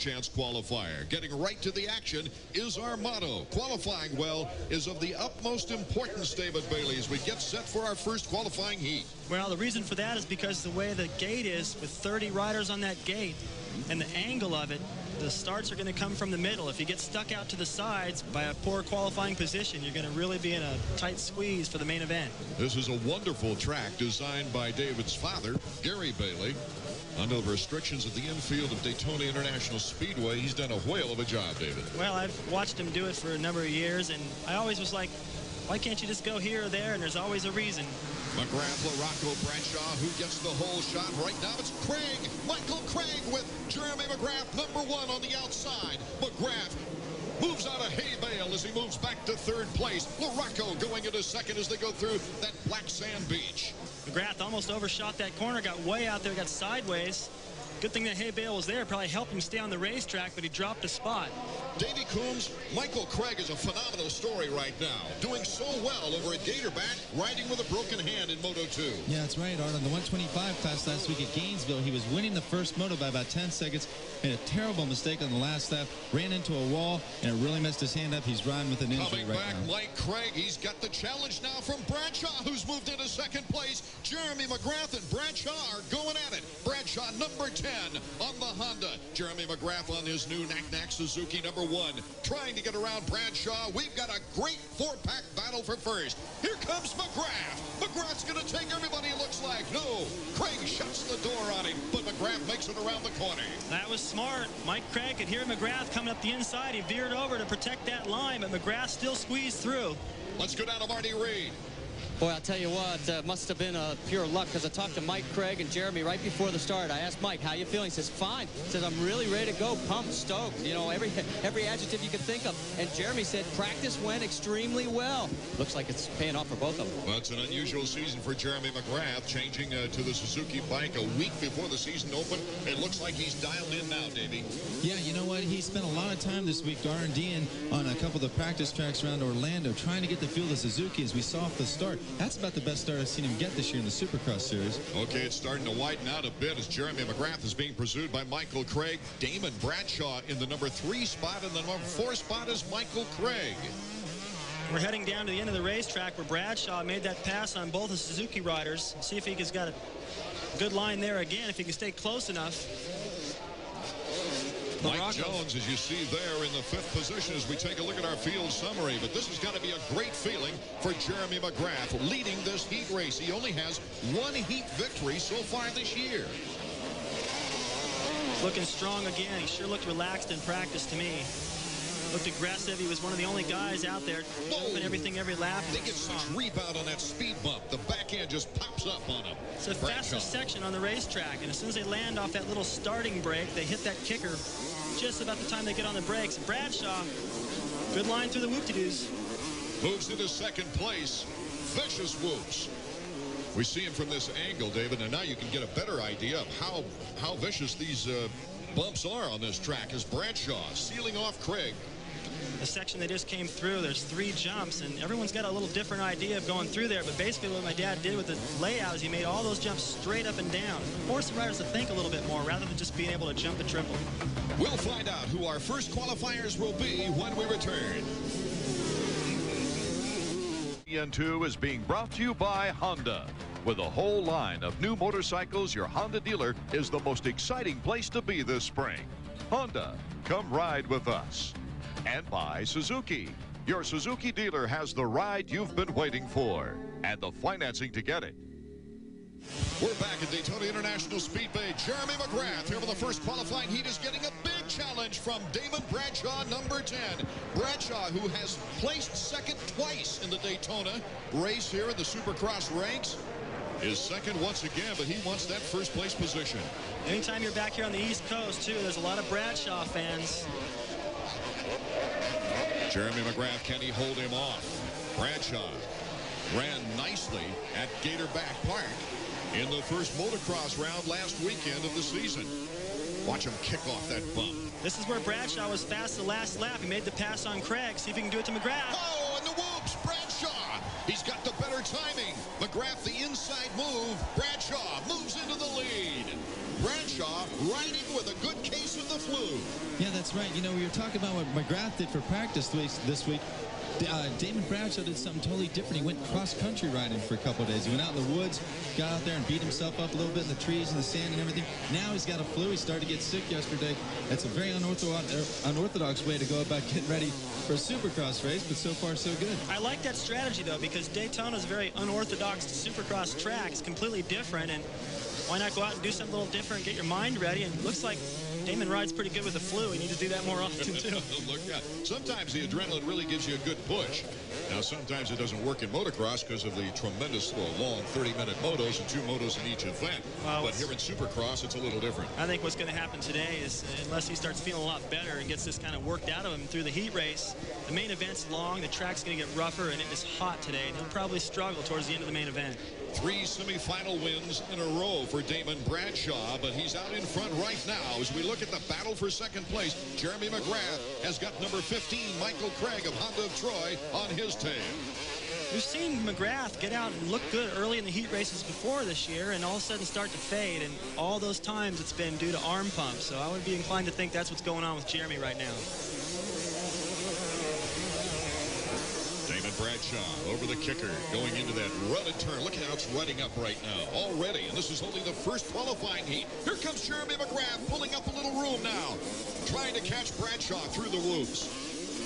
chance qualifier. Getting right to the action is our motto. Qualifying well is of the utmost importance, David Bailey, as we get set for our first qualifying heat. Well, the reason for that is because the way the gate is, with 30 riders on that gate and the angle of it, the starts are going to come from the middle. If you get stuck out to the sides by a poor qualifying position, you're going to really be in a tight squeeze for the main event. This is a wonderful track designed by David's father, Gary Bailey. Under the restrictions of the infield of Daytona International Speedway, he's done a whale of a job, David. Well, I've watched him do it for a number of years, and I always was like, why can't you just go here or there? And there's always a reason. McGrath, LaRocco, Bradshaw, who gets the whole shot? Right now it's Craig. Michael Craig with Jeremy McGrath, #1 on the outside. McGrath moves out of hay bale as he moves back to third place. LaRocco going into second as they go through that black sand beach. McGrath almost overshot that corner, got way out there, got sideways. Good thing that hay bale was there, probably helped him stay on the racetrack, but he dropped a spot. Davey Coombs, Michael Craig is a phenomenal story right now. Doing so well over at Gatorback, riding with a broken hand in Moto 2. Yeah, that's right, Art. On the 125 class last week at Gainesville, he was winning the first moto by about 10 seconds. Made a terrible mistake on the last lap, ran into a wall, and it really messed his hand up. He's riding with an injury Coming right back, now. Mike Craig. He's got the challenge now from Bradshaw, who's moved into second place. Jeremy McGrath and Bradshaw are going at it. Bradshaw, #10 on the Honda. Jeremy McGrath on his new Knack Suzuki, #1. Trying to get around Bradshaw. We've got a great four-pack battle for first. Here comes McGrath. McGrath's going to take everybody, looks like. No, Craig shuts the door on him, but McGrath makes it around the corner. That was smart. Mike Craig could hear McGrath coming up the inside. He veered over to protect that line, but McGrath still squeezed through. Let's go down to Marty Reed. Boy, I'll tell you what, must have been pure luck, because I talked to Mike Craig and Jeremy right before the start. I asked Mike, how you feeling? He says, fine. He says, I'm really ready to go, pumped, stoked. You know, every adjective you could think of. And Jeremy said, practice went extremely well. Looks like it's paying off for both of them. Well, it's an unusual season for Jeremy McGrath, changing to the Suzuki bike a week before the season opened. It looks like he's dialed in now, Davey. Yeah, you know what? He spent a lot of time this week R&D'ing on a couple of the practice tracks around Orlando, trying to get the feel of Suzuki as we saw off the start. That's about the best start I've seen him get this year in the Supercross Series. Okay, it's starting to widen out a bit as Jeremy McGrath is being pursued by Michael Craig. Damon Bradshaw in the #3 spot, and the #4 spot is Michael Craig. We're heading down to the end of the racetrack where Bradshaw made that pass on both the Suzuki riders. See if he has got a good line there again, if he can stay close enough. Mike Jones, as you see there, in the 5th position as we take a look at our field summary. But this has got to be a great feeling for Jeremy McGrath leading this heat race. He only has 1 heat victory so far this year. Looking strong again. He sure looked relaxed in practice to me. Looked aggressive. He was one of the only guys out there doing everything every lap. They get such rebound on that speed bump. The back end just pops up on him. It's a faster section on the racetrack, and as soon as they land off that little starting brake, they hit that kicker just about the time they get on the brakes. Bradshaw, good line through the whoop-de-doos. Moves into second place. Vicious whoops. We see him from this angle, David, and now you can get a better idea of how vicious these bumps are on this track as Bradshaw sealing off Craig. The section they just came through, there's 3 jumps, and everyone's got a little different idea of going through there, but basically what my dad did with the layout is he made all those jumps straight up and down. Forced the riders to think a little bit more rather than just being able to jump and triple. We'll find out who our first qualifiers will be when we return. EN2 is being brought to you by Honda. With a whole line of new motorcycles, your Honda dealer is the most exciting place to be this spring. Honda, come ride with us. And by Suzuki. Your Suzuki dealer has the ride you've been waiting for and the financing to get it. We're back at Daytona International Speedway. Jeremy McGrath here for the first qualifying heat is getting a big challenge from Damon Bradshaw, #10. Bradshaw, who has placed second twice in the Daytona race here in the Supercross ranks, is second once again, but he wants that first place position. Anytime you're back here on the East Coast, too, there's a lot of Bradshaw fans. Jeremy McGrath, can he hold him off? Bradshaw ran nicely at Gatorback Park in the first motocross round last weekend of the season. Watch him kick off that bump. This is where Bradshaw was fast the last lap. He made the pass on Craig. See if he can do it to McGrath. Oh, and the whoops, Bradshaw. He's got the better timing. McGrath, the inside move. Bradshaw moves into the lead. Bradshaw riding with a good case of the flu. That's right. You know, we were talking about what McGrath did for practice this week. Damon Bradshaw did something totally different. He went cross-country riding for a couple of days. He went out in the woods, got out there and beat himself up a little bit in the trees and the sand and everything. Now he's got a flu. He started to get sick yesterday. That's a very unorthodox way to go about getting ready for a Supercross race, but so far so good. I like that strategy, though, because Daytona's a very unorthodox Supercross track. It's completely different, and why not go out and do something a little different, get your mind ready, and it looks like Damon rides pretty good with the flu. We need to do that more often, too. Look out. Sometimes the adrenaline really gives you a good push. Now, sometimes it doesn't work in motocross because of the tremendous long 30-minute motos and 2 motos in each event. Well, but here in Supercross, it's a little different. I think what's going to happen today is, unless he starts feeling a lot better and gets this kind of worked out of him through the heat race, the main event's long, the track's going to get rougher, and it is hot today, and he'll probably struggle towards the end of the main event. 3 semifinal wins in a row for Damon Bradshaw, but he's out in front right now. As we look at the battle for second place, Jeremy McGrath has got number 15, Michael Craig of Honda of Troy, on his tail. We've seen McGrath get out and look good early in the heat races before this year and all of a sudden start to fade, and all those times it's been due to arm pumps. So I would be inclined to think that's what's going on with Jeremy right now. Bradshaw over the kicker, going into that rutted turn. Look at how it's rutting up right now already, and this is only the first qualifying heat. Here comes Jeremy McGrath pulling up a little room now, trying to catch Bradshaw through the whoops.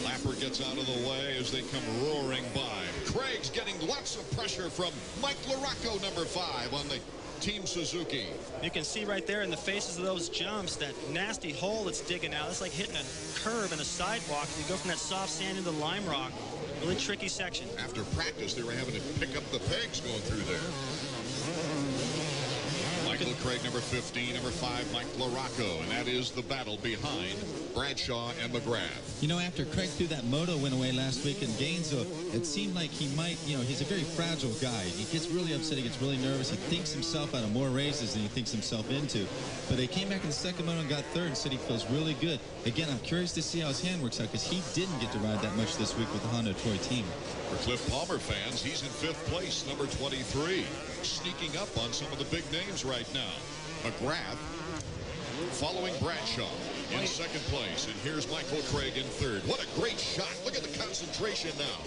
Lapper gets out of the way as they come roaring by. Craig's getting lots of pressure from Mike LaRocco, number 5 on the Team Suzuki. You can see right there in the faces of those jumps that nasty hole that's digging out. It's like hitting a curve in a sidewalk. You go from that soft sand into the lime rock. Really tricky section. After practice, they were having to pick up the pegs going through there. Michael Craig, number 15, number 5, Mike LaRocco, and that is the battle behind Bradshaw and McGrath. You know, after Craig threw that moto win away last week in Gainesville, it seemed like he might, you know, he's a very fragile guy. He gets really upset, he gets really nervous, he thinks himself out of more races than he thinks himself into. But he came back in the second moto and got third and said he feels really good. Again, I'm curious to see how his hand works out because he didn't get to ride that much this week with the Honda Troy team. For Cliff Palmer fans, he's in 5th place, number 23, sneaking up on some of the big names right now. McGrath following Bradshaw in 2nd place, and here's Michael Craig in 3rd. What a great shot. Look at the concentration now.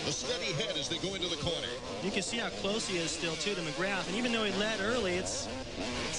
A steady head as they go into the corner. You can see how close he is still, too, to McGrath. And even though he led early, it's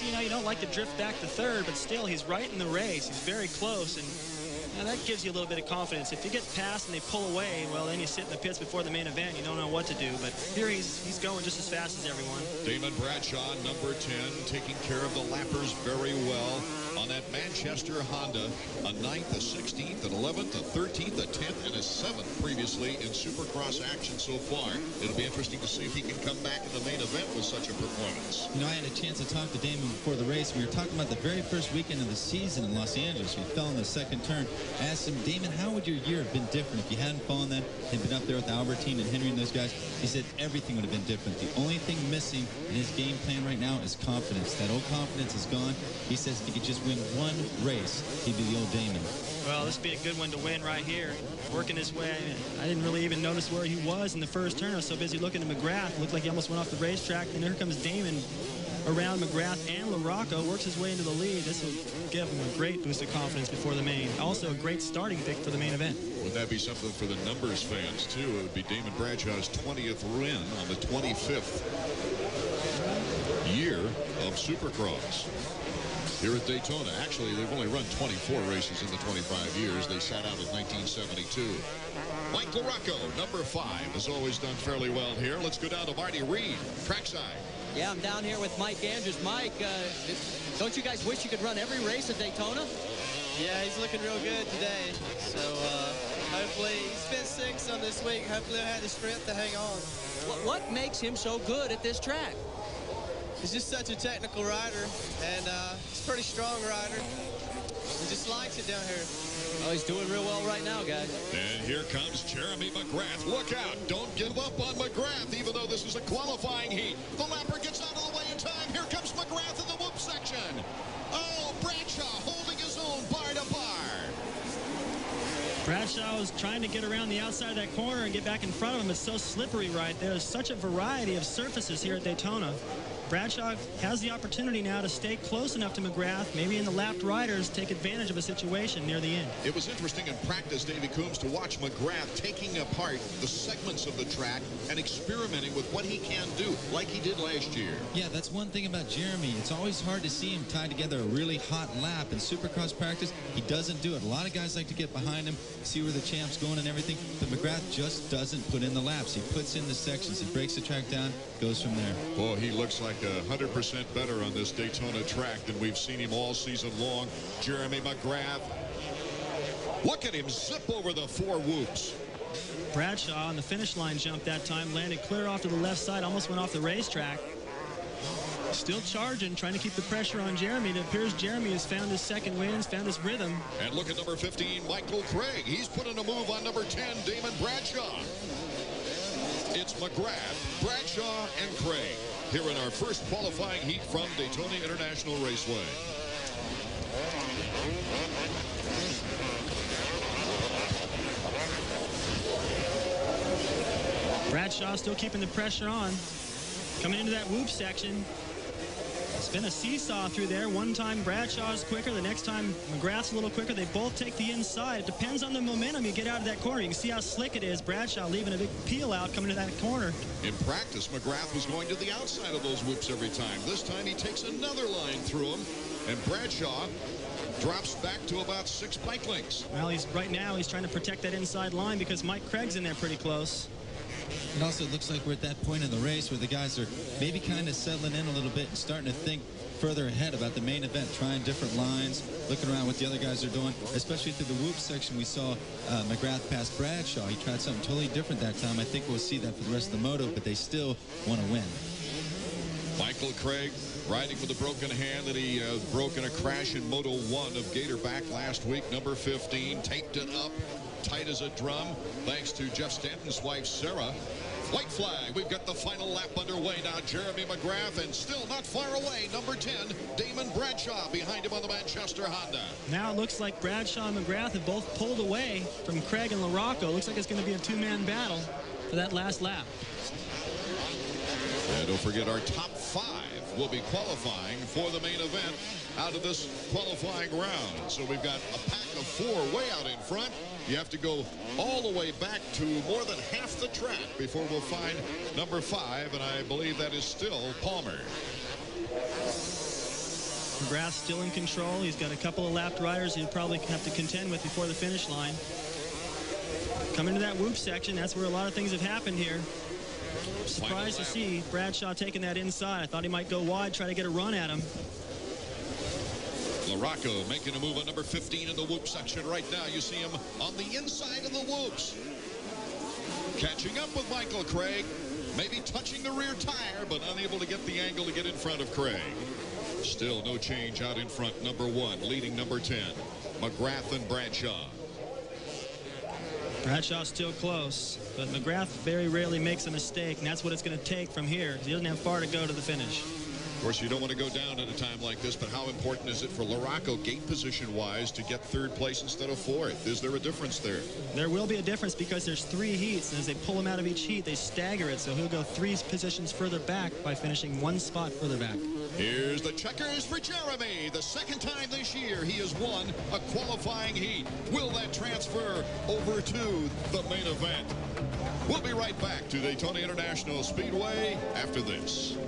you know, you don't like to drift back to 3rd, but still, he's right in the race. He's very close, and that gives you a little bit of confidence. If you get past and they pull away, well, then you sit in the pits before the main event. You don't know what to do. But here he's going just as fast as everyone. Damon Bradshaw, number 10, taking care of the lappers very well on that Manchester Honda. A 9th, a 16th, an 11th, a 13th, a 10th, and a 7th previously in Supercross action so far. It'll be interesting to see if he can come back in the main event with such a performance. You know, I had a chance to talk to Damon before the race. We were talking about the very first weekend of the season in Los Angeles. We fell in the second turn. I asked him, Damon, how would your year have been different if you hadn't fallen then and been up there with Albertine and Henry and those guys? He said everything would have been different. The only thing missing in his game plan right now is confidence. That old confidence is gone. He says if he could just win one race, he'd be the old Damon. Well, this would be a good one to win right here. Working his way. I didn't really even notice where he was in the first turn. I was so busy looking at McGrath. It looked like he almost went off the racetrack. And here comes Damon around McGrath and LaRocco, works his way into the lead. This will give him a great boost of confidence before the main. Also a great starting pick for the main event. Would that be something for the numbers fans, too? It would be Damon Bradshaw's 20th win on the 25th year of Supercross here at Daytona. Actually, they've only run 24 races in the 25 years. They sat out in 1972. Mike LaRocco, number 5, has always done fairly well here. Let's go down to Marty Reed, trackside. Yeah, I'm down here with Mike Andrews. Mike, don't you guys wish you could run every race at Daytona? Yeah, he's looking real good today. So hopefully, he's been sick some this week. Hopefully he'll have the strength to hang on. What makes him so good at this track? He's just such a technical rider, and he's a pretty strong rider. He just likes it down here. Oh, he's doing real well right now, guys. And here comes Jeremy McGrath. Look out. Don't give up on McGrath, even though this is a qualifying heat. The lapper gets out of the way in time. Here comes McGrath in the whoop section. Oh, Bradshaw holding his own bar to bar. Bradshaw was trying to get around the outside of that corner and get back in front of him. It's so slippery right there. There's such a variety of surfaces here at Daytona. Bradshaw has the opportunity now to stay close enough to McGrath, maybe in the lapped riders, take advantage of a situation near the end. It was interesting in practice, Davey Coombs, to watch McGrath taking apart the segments of the track and experimenting with what he can do, like he did last year. Yeah, that's one thing about Jeremy. It's always hard to see him tie together a really hot lap. In Supercross practice, he doesn't do it. A lot of guys like to get behind him, see where the champ's going and everything, but McGrath just doesn't put in the laps. He puts in the sections, he breaks the track down, goes from there. Well, he looks like 100% better on this Daytona track than we've seen him all season long. Jeremy McGrath. Look at him zip over the 4 whoops. Bradshaw on the finish line jump that time, landed clear off to the left side, almost went off the racetrack. Still charging, trying to keep the pressure on Jeremy. It appears Jeremy has found his second wins, found his rhythm. And look at number 15, Michael Craig. He's putting a move on number 10, Damon Bradshaw. It's McGrath, Bradshaw, and Craig here in our first qualifying heat from Daytona International Raceway. Bradshaw still keeping the pressure on. Coming into that whoop section. It's been a seesaw through there. One time Bradshaw's quicker, the next time McGrath's a little quicker. They both take the inside. It depends on the momentum you get out of that corner. You can see how slick it is. Bradshaw leaving a big peel out coming to that corner. In practice, McGrath was going to the outside of those whoops every time. This time he takes another line through them, and Bradshaw drops back to about 6 bike lengths. Well, right now he's trying to protect that inside line because Mike Craig's in there pretty close. It also looks like we're at that point in the race where the guys are maybe kind of settling in a little bit and starting to think further ahead about the main event, trying different lines, looking around what the other guys are doing, especially through the whoop section. We saw McGrath pass Bradshaw. He tried something totally different that time. I think we'll see that for the rest of the moto, but they still want to win. Michael Craig riding with a broken hand that he broke in a crash in Moto 1 of Gatorback last week. Number 15 taped it up tight as a drum thanks to Jeff Stanton's wife Sarah. White flag. We've got the final lap underway now. Jeremy McGrath, and still not far away, number 10, Damon Bradshaw behind him on the Manchester Honda. Now it looks like Bradshaw and McGrath have both pulled away from Craig and LaRocco. Looks like it's going to be a 2-man battle for that last lap. And don't forget, our top 5 will be qualifying for the main event out of this qualifying round. So we've got a pack of 4 way out in front. You have to go all the way back to more than half the track before we'll find number 5, and I believe that is still Palmer. McGrath's still in control. He's got a couple of lapped riders he'll probably have to contend with before the finish line. Coming to that whoop section, that's where a lot of things have happened here. Surprised to see Bradshaw taking that inside. I thought he might go wide, try to get a run at him. LaRocco making a move on number 15 in the whoop section right now. You see him on the inside of the whoops. Catching up with Michael Craig. Maybe touching the rear tire, but unable to get the angle to get in front of Craig. Still no change out in front. Number 1 leading number 10. McGrath and Bradshaw. Bradshaw's still close, but McGrath very rarely makes a mistake, and that's what it's going to take from here. He doesn't have far to go to the finish. Of course, you don't want to go down at a time like this, but how important is it for LaRocco, gate position-wise, to get 3rd place instead of 4th? Is there a difference there? There will be a difference because there's 3 heats, and as they pull him out of each heat, they stagger it, so he'll go 3 positions further back by finishing 1 spot further back. Here's the checkers for Jeremy. The 2nd time this year he has won a qualifying heat. Will that transfer over to the main event? We'll be right back to Daytona International Speedway after this.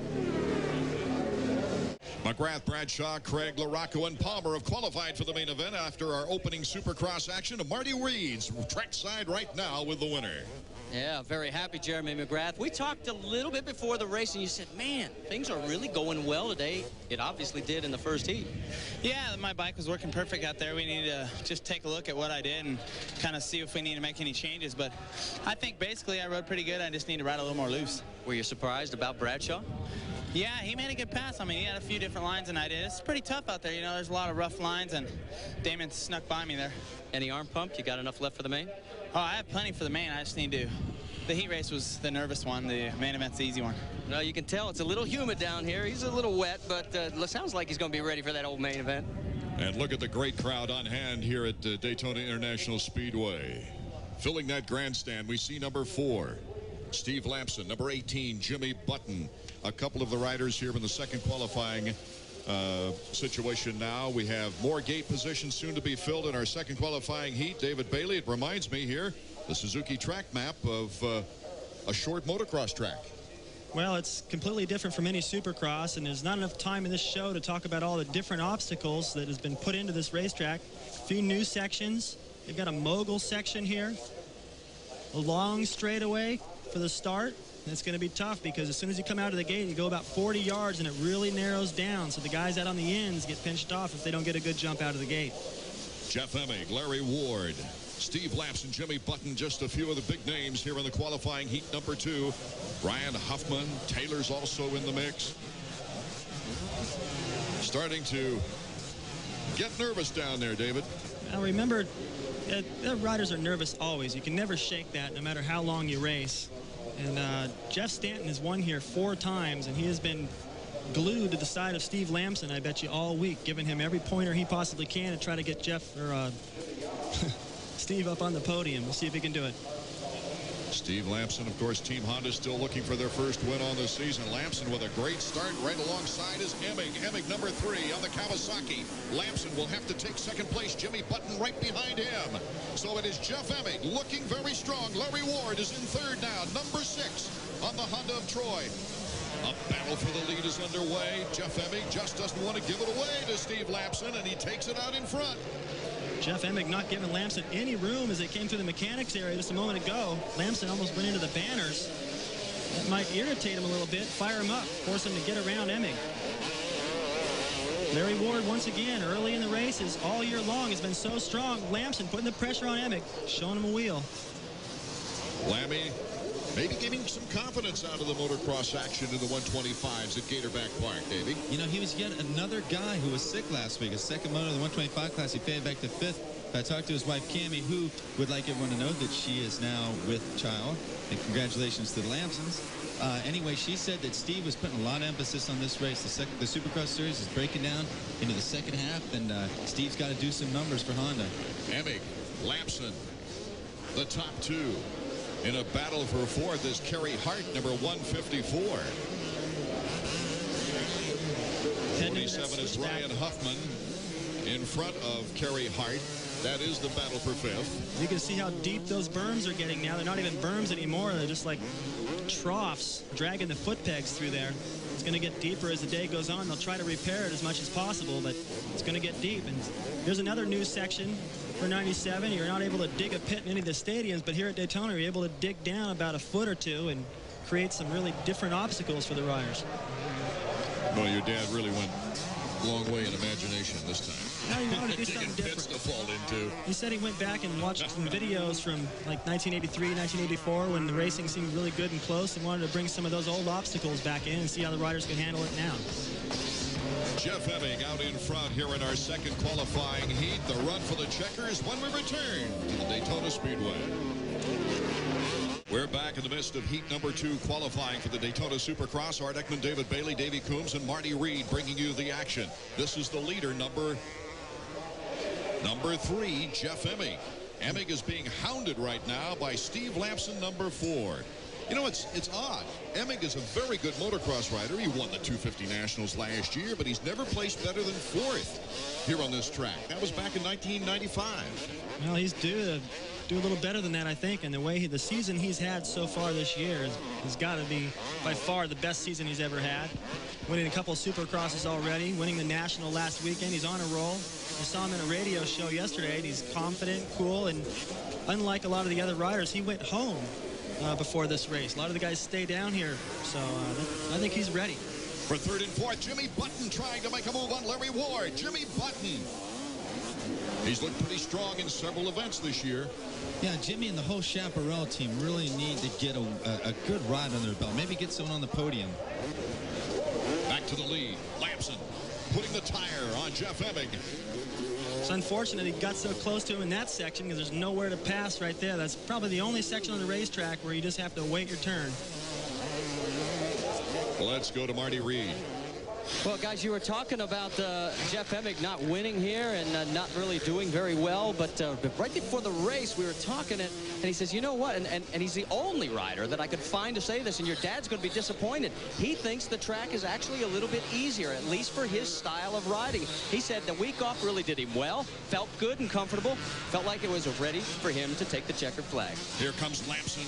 McGrath, Bradshaw, Craig, LaRocco, and Palmer have qualified for the main event after our opening Supercross action. Marty Reed's trackside right now with the winner. Yeah, very happy, Jeremy McGrath. We talked a little bit before the race, and you said, man, things are really going well today. It obviously did in the first heat. Yeah, my bike was working perfect out there. We need to just take a look at what I did and kind of see if we need to make any changes. But I think basically I rode pretty good. I just need to ride a little more loose. Were you surprised about Bradshaw? Yeah, he made a good pass. I mean, he had a few different lines than I did. It's pretty tough out there. You know, there's a lot of rough lines, and Damon snuck by me there. Any arm pump? You got enough left for the main? Oh, I have plenty for the main. I just need to. The heat race was the nervous one. The main event's the easy one. No, you can tell it's a little humid down here. He's a little wet, but sounds like he's going to be ready for that old main event. And look at the great crowd on hand here at Daytona International Speedway. Filling that grandstand, we see number 4, Steve Lamson, number 18, Jimmy Button. A couple of the riders here in the second qualifying situation now. We have more gate positions soon to be filled in our second qualifying heat. David Bailey, it reminds me here, the Suzuki track map of a short motocross track. Well, it's completely different from any Supercross, and there's not enough time in this show to talk about all the different obstacles that has been put into this racetrack. A few new sections. They've got a mogul section here. A long straightaway for the start. It's going to be tough because as soon as you come out of the gate, you go about 40 yards and it really narrows down. So the guys out on the ends get pinched off if they don't get a good jump out of the gate. Jeff Emig, Larry Ward, Steve Lamson, Jimmy Button, just a few of the big names here in the qualifying heat number 2. Ryan Huffman, Taylor's also in the mix. Starting to get nervous down there, David. Now remember, the riders are nervous always. You can never shake that no matter how long you race. And Jeff Stanton has won here 4 times, and he has been glued to the side of Steve Lamson, I bet you, all week, giving him every pointer he possibly can to try to get Jeff or Steve up on the podium. We'll see if he can do it. Steve Lamson, of course, Team Honda still looking for their first win on the season. Lamson with a great start. Right alongside is Emig. Emig number 3 on the Kawasaki. Lamson will have to take second place. Jimmy Button right behind him. So it is Jeff Emig looking very strong. Larry Ward is in third now. Number 6 on the Honda of Troy. A battle for the lead is underway. Jeff Emig just doesn't want to give it away to Steve Lamson, and he takes it out in front. Jeff Emig not giving Lamson any room as they came through the mechanics area just a moment ago. Lamson almost went into the banners. That might irritate him a little bit, fire him up, force him to get around Emig. Larry Ward, once again, early in the races, all year long, has been so strong. Lamson putting the pressure on Emig, showing him a wheel. Lammy maybe getting some confidence out of the motocross action in the 125s at Gatorback Park, Davey. You know, he was yet another guy who was sick last week. A second motor in the 125 class. He faded back to 5th. I talked to his wife, Cammie, who would like everyone to know that she is now with child. And congratulations to the Lamsons. Anyway, she said that Steve was putting a lot of emphasis on this race. The Supercross Series is breaking down into the second half, and Steve's got to do some numbers for Honda. Emig, Lamson, the top 2. In a battle for 4th is Kerry Hart, number 154. 27 is Ryan Huffman in front of Kerry Hart. That is the battle for 5th. You can see how deep those berms are getting now. They're not even berms anymore. They're just like troughs, dragging the foot pegs through there. It's going to get deeper as the day goes on. They'll try to repair it as much as possible, but it's going to get deep. And there's another new section for 97. You're not able to dig a pit in any of the stadiums, but here at Daytona, you're able to dig down about a foot or 2 and create some really different obstacles for the riders. Well, your dad really went a long way in imagination this time. Now he wanted to do something different. Pits to fall into. He said he went back and watched some videos from like 1983, 1984 when the racing seemed really good and close, and wanted to bring some of those old obstacles back in and see how the riders could handle it now. Jeff Emig out in front here in our second qualifying heat. The run for the checkers when we return to the Daytona Speedway. We're back in the midst of heat number 2 qualifying for the Daytona Supercross. Art Ekman, David Bailey, Davey Coombs, and Marty Reed bringing you the action. This is the leader, number 3, Jeff Emig. Emig is being hounded right now by Steve Lamson, number 4. You know, it's odd. Emig is a very good motocross rider. He won the 250 Nationals last year, but he's never placed better than 4th here on this track. That was back in 1995. Well, he's due to do a little better than that, I think, and the season he's had so far this year has got to be by far the best season he's ever had. Winning a couple of Supercrosses already, winning the National last weekend. He's on a roll. I saw him in a radio show yesterday, and he's confident, cool, and unlike a lot of the other riders, he went home before this race. A lot of the guys stay down here, so I think he's ready. For 3rd and 4th, Jimmy Button trying to make a move on Larry Ward. Jimmy Button. He's looked pretty strong in several events this year. Yeah, Jimmy and the whole Chaparral team really need to get a good ride on their belt. Maybe get someone on the podium. Back to the lead. Lamson putting the tire on Jeff Emig. It's unfortunate he got so close to him in that section because there's nowhere to pass right there. That's probably the only section on the racetrack where you just have to wait your turn. Let's go to Marty Reed. Well, guys, you were talking about Jeff Emig not winning here and not really doing very well, but right before the race, we were talking, and he says, you know what, and he's the only rider that I could find to say this, and your dad's going to be disappointed. He thinks the track is actually a little bit easier, at least for his style of riding. He said the week off really did him well, felt good and comfortable, felt like it was ready for him to take the checkered flag. Here comes Lamson,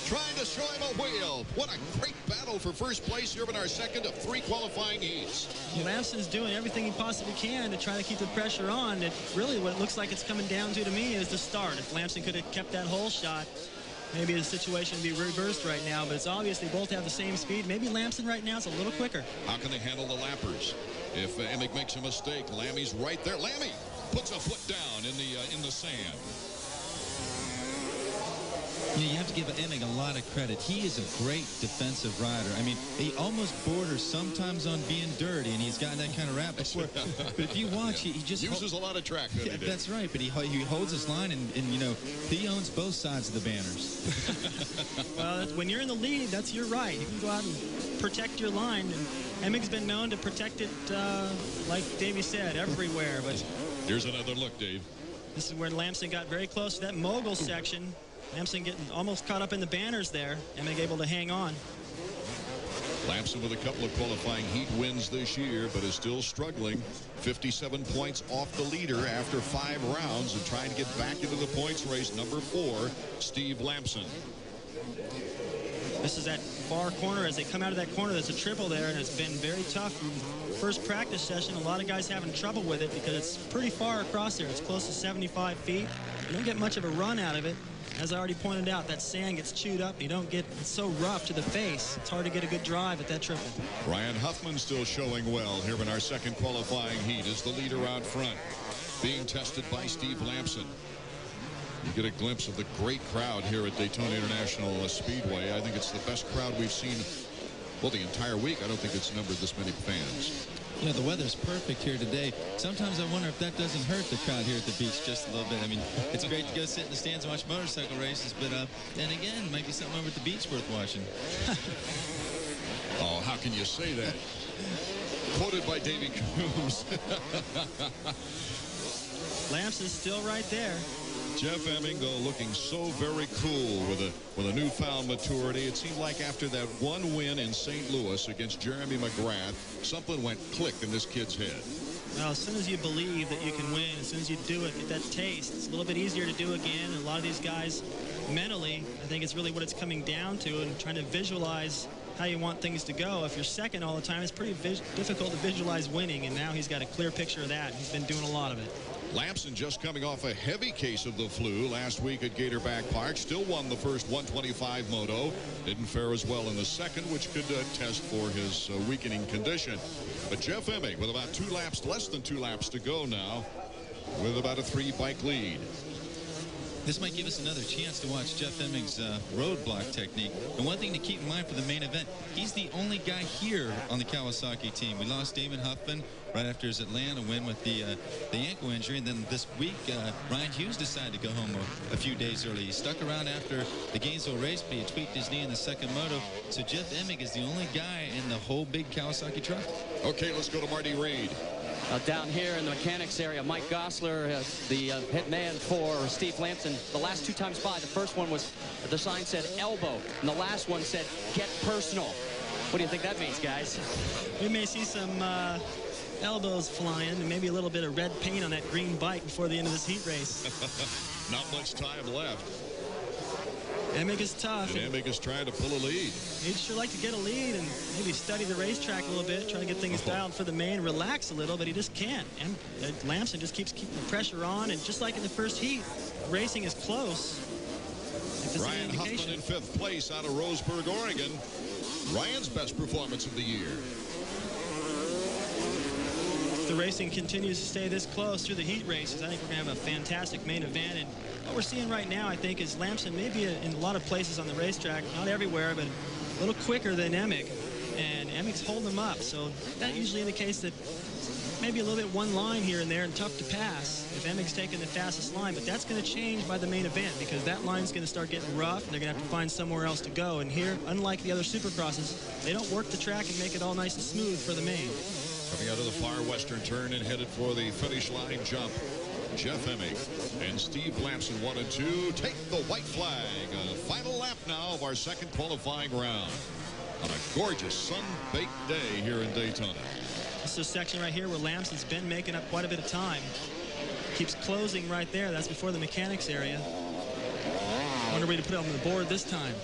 trying to show him a wheel. What a great battle for first place here in our second of 3 qualifying heats. Lamson's doing everything he possibly can to try to keep the pressure on. It really, what it looks like it's coming down to me is the start. If Lamson could have kept that whole shot, maybe the situation would be reversed right now, but it's obvious they both have the same speed. Maybe Lamson right now is a little quicker. How can they handle the lappers? If Emig makes a mistake, Lammy's right there. Lammy puts a foot down in the sand. You know, you have to give Emig a lot of credit. He is a great defensive rider. I mean, he almost borders sometimes on being dirty, and he's gotten that kind of rap before. But if you watch, he just uses a lot of track. Yeah, that's right, but he holds his line, and you know, he owns both sides of the banners. Well, when you're in the lead, that's your right. You can go out and protect your line, and Emig's been known to protect it, like Davey said, everywhere. But here's another look, Dave. This is where Lamson got very close to that mogul section. Lamson getting almost caught up in the banners there. Emig able to hang on. Lamson with a couple of qualifying heat wins this year, but is still struggling. 57 points off the leader after 5 rounds and trying to get back into the points race. Number 4, Steve Lamson. This is that far corner. As they come out of that corner, there's a triple there, and it's been very tough. First practice session, a lot of guys having trouble with it because it's pretty far across there. It's close to 75 feet. You don't get much of a run out of it. As I already pointed out, that sand gets chewed up. You don't get, it's so rough to the face. It's hard to get a good drive at that triple. Ryan Huffman still showing well here in our second qualifying heat as the leader out front, being tested by Steve Lamson. You get a glimpse of the great crowd here at Daytona International Speedway. I think it's the best crowd we've seen, well, the entire week. I don't think it's numbered this many fans. You know, the weather's perfect here today. Sometimes I wonder if that doesn't hurt the crowd here at the beach just a little bit. I mean, it's great to go sit in the stands and watch motorcycle races, but then again, might be something over at the beach worth watching. Oh, how can you say that? Quoted by Davey Coombs. Lamson's still right there. Jeff Emig, though, looking so very cool with a newfound maturity. It seemed like after that one win in St. Louis against Jeremy McGrath, something went click in this kid's head. Well, as soon as you believe that you can win, as soon as you do it, get that taste, it's a little bit easier to do again. And a lot of these guys, mentally, I think it's really what it's coming down to, and trying to visualize how you want things to go. If you're second all the time, it's pretty difficult to visualize winning, and now he's got a clear picture of that. He's been doing a lot of it. Lamson just coming off a heavy case of the flu last week at Gatorback Park. Still won the first 125 moto. Didn't fare as well in the second, which could test for his weakening condition. But Jeff Emig with about 2 laps, less than 2 laps to go now, with about a 3-bike lead. This might give us another chance to watch Jeff Emig's roadblock technique. And one thing to keep in mind for the main event, he's the only guy here on the Kawasaki team. We lost Damon Huffman right after his Atlanta win with the ankle injury. And then this week, Ryan Hughes decided to go home a few days early. He stuck around after the Gainesville race, but he tweaked his knee in the second moto. So Jeff Emig is the only guy in the whole big Kawasaki truck. Okay, let's go to Marty Reed. Down here in the mechanics area, Mike Gosler, the head man for Steve Lamson. The last 2 times by, the first one was, the sign said elbow, and the last one said get personal. What do you think that means, guys? We may see some elbows flying and maybe a little bit of red paint on that green bike before the end of this heat race. Not much time left. Emig is tough. And Emig is trying to pull a lead. He'd sure like to get a lead and maybe study the racetrack a little bit, try to get things dialed for the main, relax a little, but he just can't. And Lamson just keeps keeping the pressure on, and just like in the first heat, racing is close. Ryan Huffman in 5th place out of Roseburg, Oregon. Ryan's best performance of the year. If the racing continues to stay this close through the heat races, I think we're going to have a fantastic main event. And what we're seeing right now, I think, is Lamson maybe in a lot of places on the racetrack, not everywhere, but a little quicker than Emig. And Emig's holding him up. So that usually indicates that maybe a little bit one line here and there and tough to pass if Emmig's taking the fastest line, but that's going to change by the main event because that line's going to start getting rough and they're going to have to find somewhere else to go. And here, unlike the other Supercrosses, they don't work the track and make it all nice and smooth for the main. Coming out of the far western turn and headed for the finish line jump, Jeff Emmig and Steve Lamson 1 and 2 take the white flag. A final lap now of our second qualifying round on a gorgeous sun-baked day here in Daytona. This is a section right here where Lamson's been making up quite a bit of time. Keeps closing right there. That's before the mechanics area. I wonder where to put it on the board this time.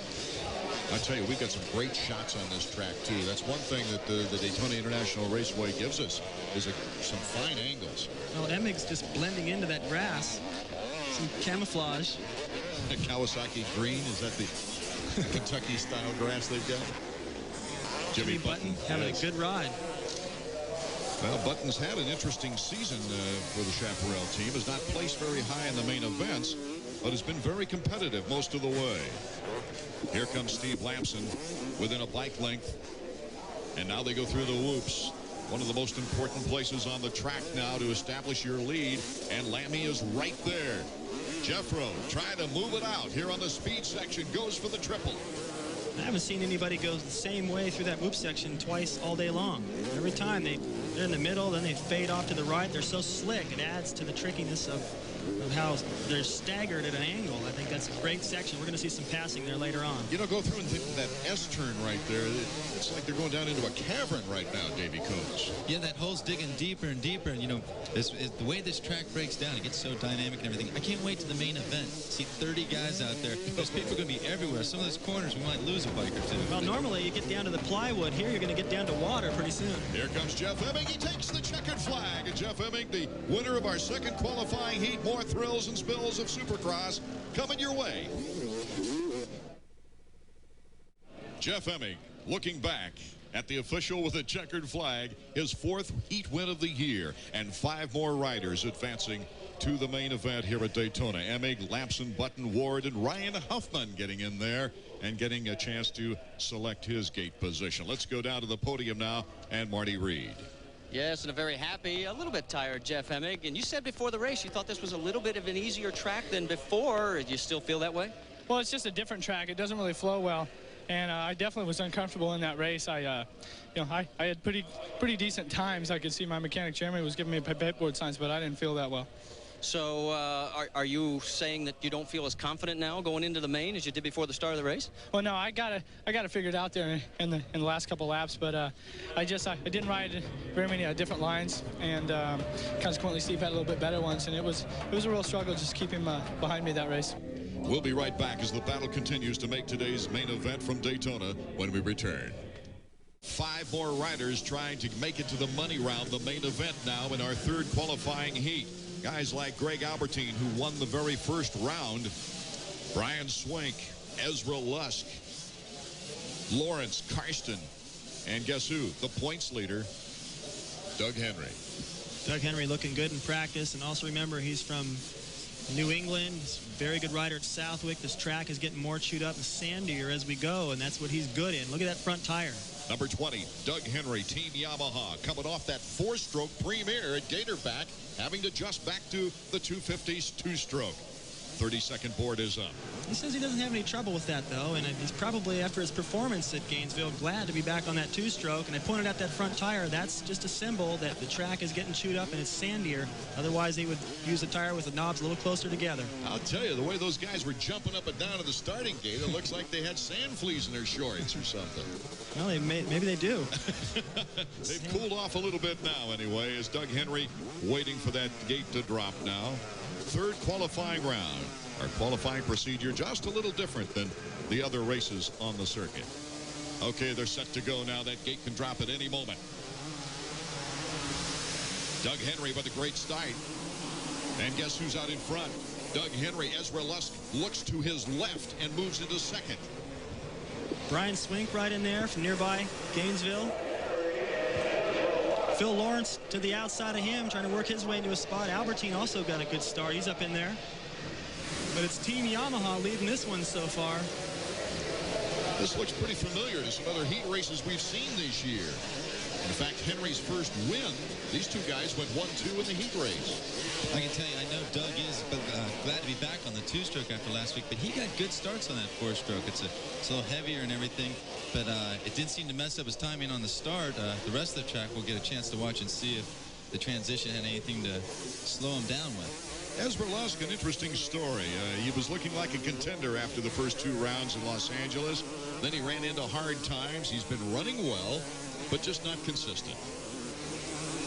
I tell you, we got some great shots on this track too. That's one thing that the Daytona International Raceway gives us is some fine angles. Well, Emmig's just blending into that grass. Some camouflage. Kawasaki green, is that the Kentucky style grass they've got? Jimmy Button having a good ride. Well, Button's had an interesting season for the Chaparral team. Has not placed very high in the main events, but has been very competitive most of the way. Here comes Steve Lamson within a bike length. And now they go through the whoops. One of the most important places on the track now to establish your lead. And Lammy is right there. Jeffro trying to move it out here on the speed section. Goes for the triple. I haven't seen anybody go the same way through that whoop section twice all day long. Every time they're in the middle, then they fade off to the right. They're so slick. It adds to the trickiness of how they're staggered at an angle. I think that's a great section. We're going to see some passing there later on. You know, go through and think of that S turn right there. It's like they're going down into a cavern right now, Davey Coates. Yeah, that hole's digging deeper and deeper. And, you know, the way this track breaks down, it gets so dynamic and everything. I can't wait to the main event. See 30 guys out there. Those people are going to be everywhere. Some of those corners, we might lose a bike or two. Well, normally you get down to the plywood. Here, you're going to get down to water pretty soon. Here comes Jeff Emmig. He takes the checkered flag. And Jeff Emmig, the winner of our second qualifying heat. More thrills and spills of Supercross coming your way. Jeff Emmig looking back at the official with a checkered flag, his fourth heat win of the year, and 5 more riders advancing to the main event here at Daytona. Emmig, Lamson, Button, Ward, and Ryan Huffman getting in there and getting a chance to select his gate position. Let's go down to the podium now and Marty Reed. Yes, and a very happy, a little bit tired Jeff Emmig. And you said before the race you thought this was a little bit of an easier track than before. Do you still feel that way? Well, it's just a different track. It doesn't really flow well. And I definitely was uncomfortable in that race. I had pretty decent times. I could see my mechanic Jeremy was giving me pegboard signs, but I didn't feel that well. So are you saying that you don't feel as confident now going into the main as you did before the start of the race? Well, no, I got it figured out there in the last couple laps, but I didn't ride very many different lines, and consequently Steve had a little bit better ones, and it was a real struggle just keeping behind me that race. We'll be right back as the battle continues to make today's main event from Daytona when we return. 5 more riders trying to make it to the money round, the main event now in our third qualifying heat. Guys like Greg Albertine, who won the very first round, Brian Swink, Ezra Lusk, Lawrence Karsten, and guess who? The points leader, Doug Henry. Doug Henry looking good in practice, and also remember he's from New England. He's a very good rider at Southwick. This track is getting more chewed up and sandier as we go, and that's what he's good in. Look at that front tire. Number 20, Doug Henry, Team Yamaha, coming off that 4-stroke premier at Gatorback, having to adjust back to the 250's 2-stroke. 30-second board is up. He says he doesn't have any trouble with that, though, and he's probably, after his performance at Gainesville, glad to be back on that 2-stroke. And I pointed out that front tire. That's just a symbol that the track is getting chewed up and it's sandier. Otherwise, they would use a tire with the knobs a little closer together. I'll tell you, the way those guys were jumping up and down at the starting gate, it looks like they had sand fleas in their shorts or something. Well, maybe they do. They've cooled off a little bit now, anyway, as Doug Henry waiting for that gate to drop now. Third qualifying round. Our qualifying procedure just a little different than the other races on the circuit. Okay, they're set to go now. That gate can drop at any moment. Doug Henry with a great start. And guess who's out in front? Doug Henry. Ezra Lusk looks to his left and moves into second. Brian Swink right in there from nearby Gainesville. Phil Lawrence to the outside of him, trying to work his way into a spot. Albertine also got a good start. He's up in there. But it's Team Yamaha leading this one so far. This looks pretty familiar to some other heat races we've seen this year. In fact, Henry's first win, these two guys went 1-2 in the heat race. I can tell you, I know Doug is glad to be back on the two-stroke after last week, but he got good starts on that four-stroke. It's a little heavier and everything, but it did seem to mess up his timing on the start. The rest of the track we'll get a chance to watch and see if the transition had anything to slow him down with. Ezra Lusk, an interesting story. He was looking like a contender after the first 2 rounds in Los Angeles. Then he ran into hard times. He's been running well, but just not consistent.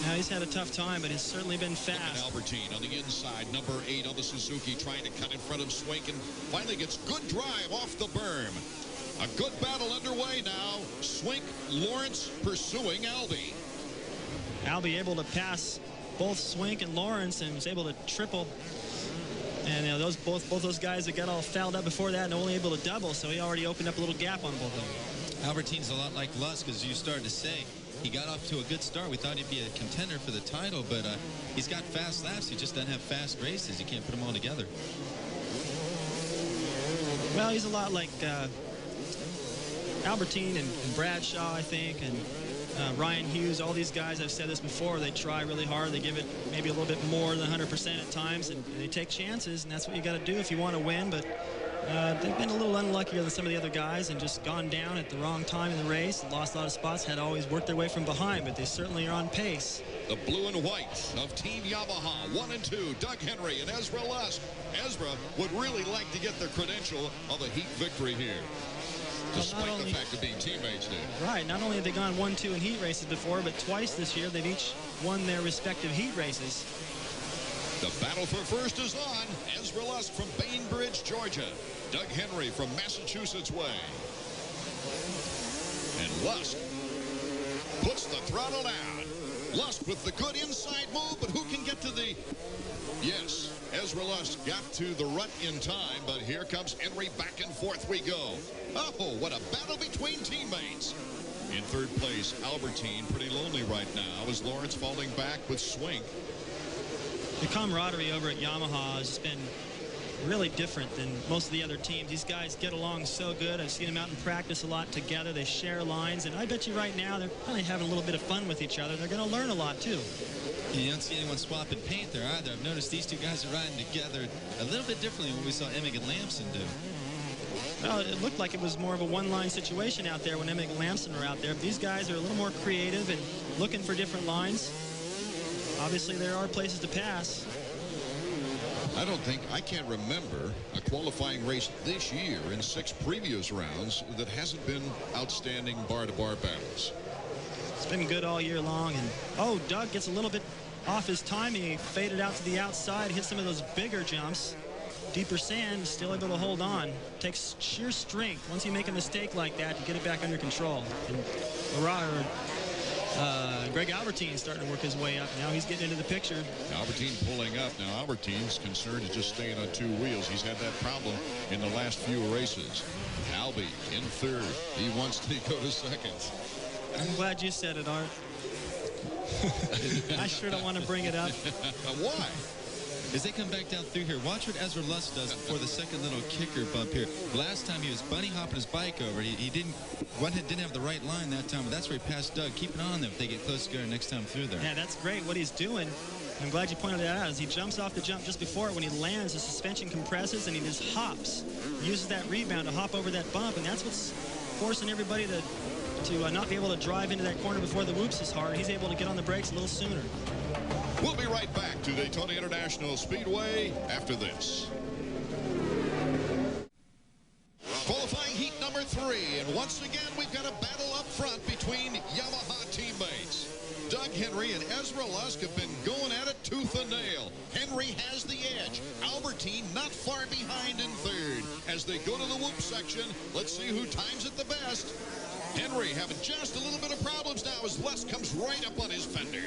Now, he's had a tough time, but he's certainly been fast. Albertine on the inside, number 8 on the Suzuki, trying to cut in front of Swink, and finally gets good drive off the berm. A good battle underway now. Swink, Lawrence pursuing Albie. Albie able to pass both Swink and Lawrence, and was able to triple. And you know, both those guys that got all fouled up before that and only able to double, so he already opened up a little gap on both of them. Albertine's a lot like Lusk, as you started to say. He got off to a good start. We thought he'd be a contender for the title, but he's got fast laps. He just doesn't have fast races. You can't put them all together. Well, he's a lot like Albertine and Bradshaw, I think, and Ryan Hughes. All these guys, I've said this before, they try really hard. They give it maybe a little bit more than 100% at times, and they take chances, and that's what you got to do if you want to win. But they've been a little unluckier than some of the other guys and just gone down at the wrong time in the race. Lost a lot of spots, had to always worked their way from behind, but they certainly are on pace. The blue and white of Team Yamaha, 1 and 2, Doug Henry and Ezra Lusk. Ezra would really like to get the credential of a heat victory here, despite the fact of being teammates there. Right, not only have they gone 1-2 in heat races before, but twice this year they've each won their respective heat races. The battle for first is on. Ezra Lusk from Bainbridge, Georgia. Doug Henry from Massachusetts way. And Lusk puts the throttle down. Lusk with the good inside move, but who can get to the... Yes, Ezra Lusk got to the rut in time, but here comes Henry. Back and forth we go. Oh, what a battle between teammates. In third place, Albertine, pretty lonely right now, as Lawrence falling back with Swink. The camaraderie over at Yamaha has been really different than most of the other teams. These guys get along so good. I've seen them out in practice a lot together. They share lines, and I bet you right now they're probably having a little bit of fun with each other. They're going to learn a lot, too. You don't see anyone swapping paint there either. I've noticed these two guys are riding together a little bit differently than what we saw Emmett and Lamson do. Well, it looked like it was more of a one-line situation out there when Emmett and Lamson were out there. But these guys are a little more creative and looking for different lines. Obviously, there are places to pass. I can't remember a qualifying race this year in 6 previous rounds that hasn't been outstanding bar-to-bar battles. It's been good all year long. And oh, Doug gets a little bit off his timing. He faded out to the outside, hit some of those bigger jumps. Deeper sand, still able to hold on. Takes sheer strength. Once you make a mistake like that, you get it back under control. And Greg Albertine starting to work his way up. Now he's getting into the picture. Albertine pulling up. Now Albertine's concerned is just staying on 2 wheels. He's had that problem in the last few races. Albie in third. He wants to go to second. I'm glad you said it, Art. I sure don't want to bring it up. Why? As they come back down through here, watch what Ezra Lusk does before the second little kicker bump here. Last time he was bunny hopping his bike over. He didn't have the right line that time, but that's where he passed Doug. Keep an eye on them if they get close together next time through there. Yeah, that's great. What he's doing, I'm glad you pointed that out, is he jumps off the jump just before it. When he lands, the suspension compresses and he just hops. He uses that rebound to hop over that bump, and that's what's forcing everybody to not be able to drive into that corner before the whoops is hard. He's able to get on the brakes a little sooner. We'll be right back to Daytona International Speedway after this. Qualifying heat number 3, and once again we've got a battle up front between Yamaha teammates. Doug Henry and Ezra Lusk have been going at it tooth and nail. Henry has the edge. Albertine not far behind in third. As they go to the whoop section, let's see who times it the best. Henry having just a little bit of problems now as Lusk comes right up on his fender.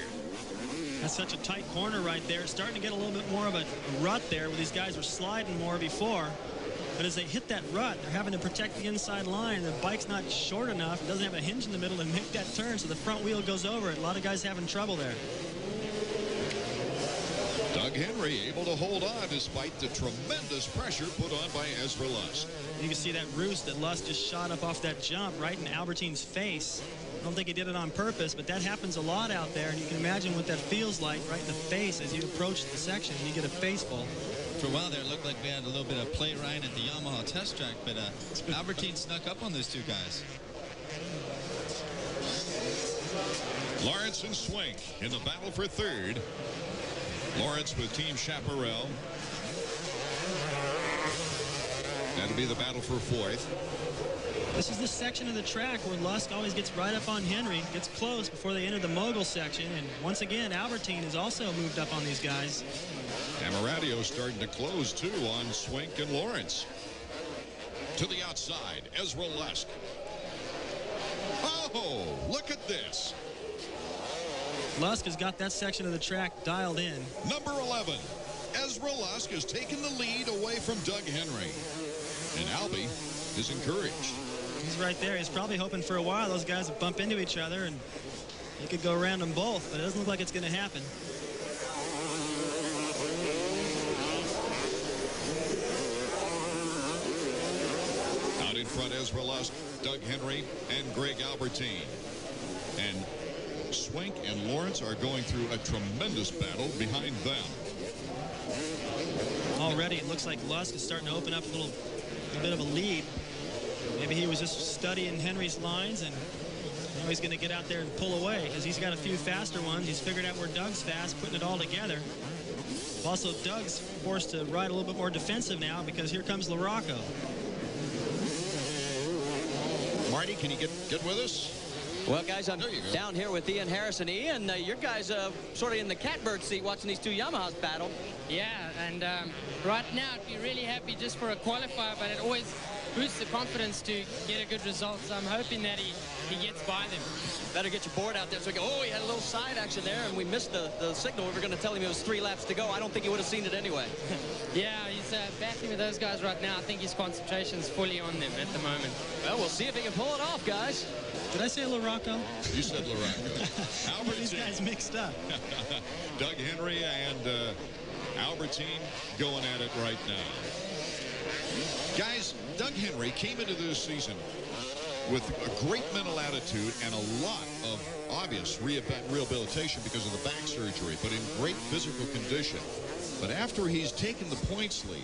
That's such a tight corner right there. It's starting to get a little bit more of a rut there where these guys were sliding more before. But as they hit that rut, they're having to protect the inside line. The bike's not short enough. It doesn't have a hinge in the middle to make that turn, so the front wheel goes over it. A lot of guys having trouble there. Doug Henry able to hold on despite the tremendous pressure put on by Ezra Lusk. You can see that roost that Lusk just shot up off that jump right in Albertine's face. don't think he did it on purpose, but that happens a lot out there, and you can imagine what that feels like right in the face as you approach the section and you get a face full. For a while there, it looked like we had a little bit of play right at the Yamaha test track, but Albertine snuck up on those two guys. Lawrence and Swink in the battle for third. Lawrence with Team Chaparral. That'll be the battle for fourth. This is the section of the track where Lusk always gets right up on Henry, gets close before they enter the mogul section, and once again, Albertine has also moved up on these guys. Amaratio starting to close, too, on Swink and Lawrence. To the outside, Ezra Lusk. Oh, look at this. Lusk has got that section of the track dialed in. Number 11, Ezra Lusk has taken the lead away from Doug Henry. And Albie is encouraged. He's right there. He's probably hoping for a while those guys would bump into each other and he could go around them both, but it doesn't look like it's going to happen. Out in front, Ezra Lusk, Doug Henry, and Greg Albertine. And Swink and Lawrence are going through a tremendous battle behind them. Already, it looks like Lusk is starting to open up a bit of a lead. Maybe he was just studying Henry's lines, and now he's going to get out there and pull away because he's got a few faster ones. He's figured out where Doug's fast, putting it all together. Also, Doug's forced to ride a little bit more defensive now because here comes LaRocco. Marty, can you get with us? Well, guys, I'm down here with Ian Harrison. Ian, your guys sort of in the catbird seat watching these two Yamahas battle. Yeah, and right now I'd be really happy just for a qualifier, but it always boosts the confidence to get a good result, so I'm hoping that he gets by them. Better get your board out there so we go, oh, he had a little side action there, and we missed the signal. We were going to tell him it was 3 laps to go. I don't think he would have seen it anyway. Yeah, he's battling with those guys right now. I think his concentration's fully on them at the moment. Well, we'll see if he can pull it off, guys. Did I say LaRocco? You said LaRocco. Albertine. These guys mixed up. Doug Henry and Albertine going at it right now. Guys, Doug Henry came into this season with a great mental attitude and a lot of obvious rehabilitation because of the back surgery, but in great physical condition. But after he's taken the points lead,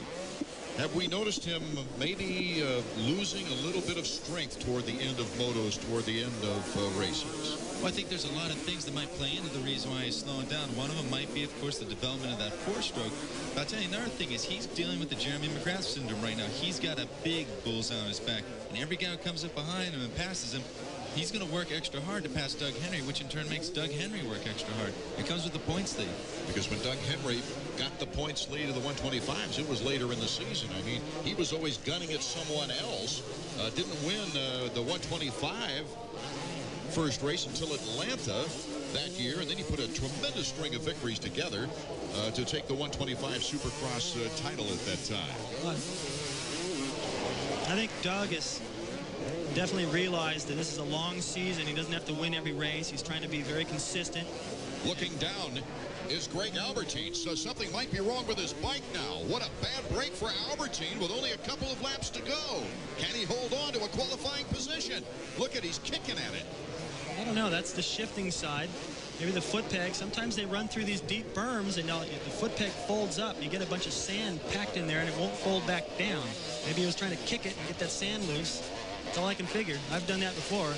have we noticed him maybe losing a little bit of strength toward the end of motos, toward the end of races? Well, I think there's a lot of things that might play into the reason why he's slowing down. One of them might be, of course, the development of that 4-stroke. But I'll tell you, another thing is he's dealing with the Jeremy McGrath syndrome right now. He's got a big bullseye on his back. And every guy who comes up behind him and passes him, he's going to work extra hard to pass Doug Henry, which in turn makes Doug Henry work extra hard. It comes with the points lead. Because when Doug Henry got the points lead of the 125s, it was later in the season. I mean, he was always gunning at someone else. Didn't win the 125 first race until Atlanta that year, and then he put a tremendous string of victories together to take the 125 Supercross title at that time. I think Doug has definitely realized that this is a long season. He doesn't have to win every race. He's trying to be very consistent. Looking down is Greg Albertine, so something might be wrong with his bike now. What a bad break for Albertine with only a couple of laps to go. Can he hold on to a qualifying position? Look at, he's kicking at it. I don't know, that's the shifting side. Maybe the foot peg, sometimes they run through these deep berms and the foot peg folds up. You get a bunch of sand packed in there and it won't fold back down. Maybe he was trying to kick it and get that sand loose. That's all I can figure. I've done that before.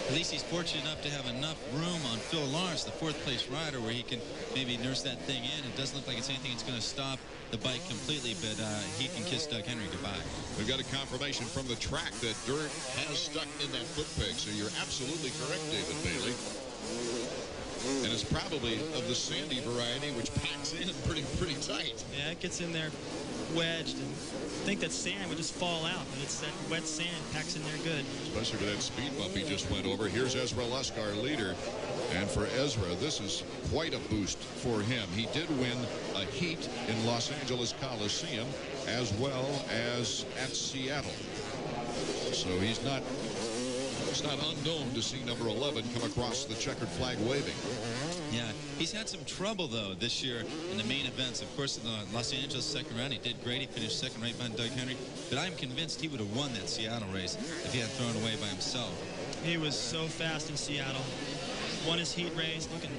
At least he's fortunate enough to have enough room on Phil Lawrence, the 4th place rider, where he can maybe nurse that thing in. It doesn't look like it's anything that's going to stop the bike completely, but he can kiss Doug Henry goodbye. We've got a confirmation from the track that dirt has stuck in that foot peg, so you're absolutely correct, David Bailey. And it's probably of the sandy variety, which packs in pretty tight. Yeah, it gets in there wedged, and I think that sand would just fall out, but it's that wet sand packs in there good. Especially with that speed bump he just went over. Here's Ezra Lusk, our leader. And for Ezra, this is quite a boost for him. He did win a heat in Los Angeles Coliseum as well as at Seattle. So it's not unknown to see number 11 come across the checkered flag waving. Yeah, he's had some trouble, though, this year in the main events. Of course, in the Los Angeles second round, he did great. He finished second right behind Doug Henry. But I'm convinced he would have won that Seattle race if he had thrown away by himself. He was so fast in Seattle. Won his heat race, looking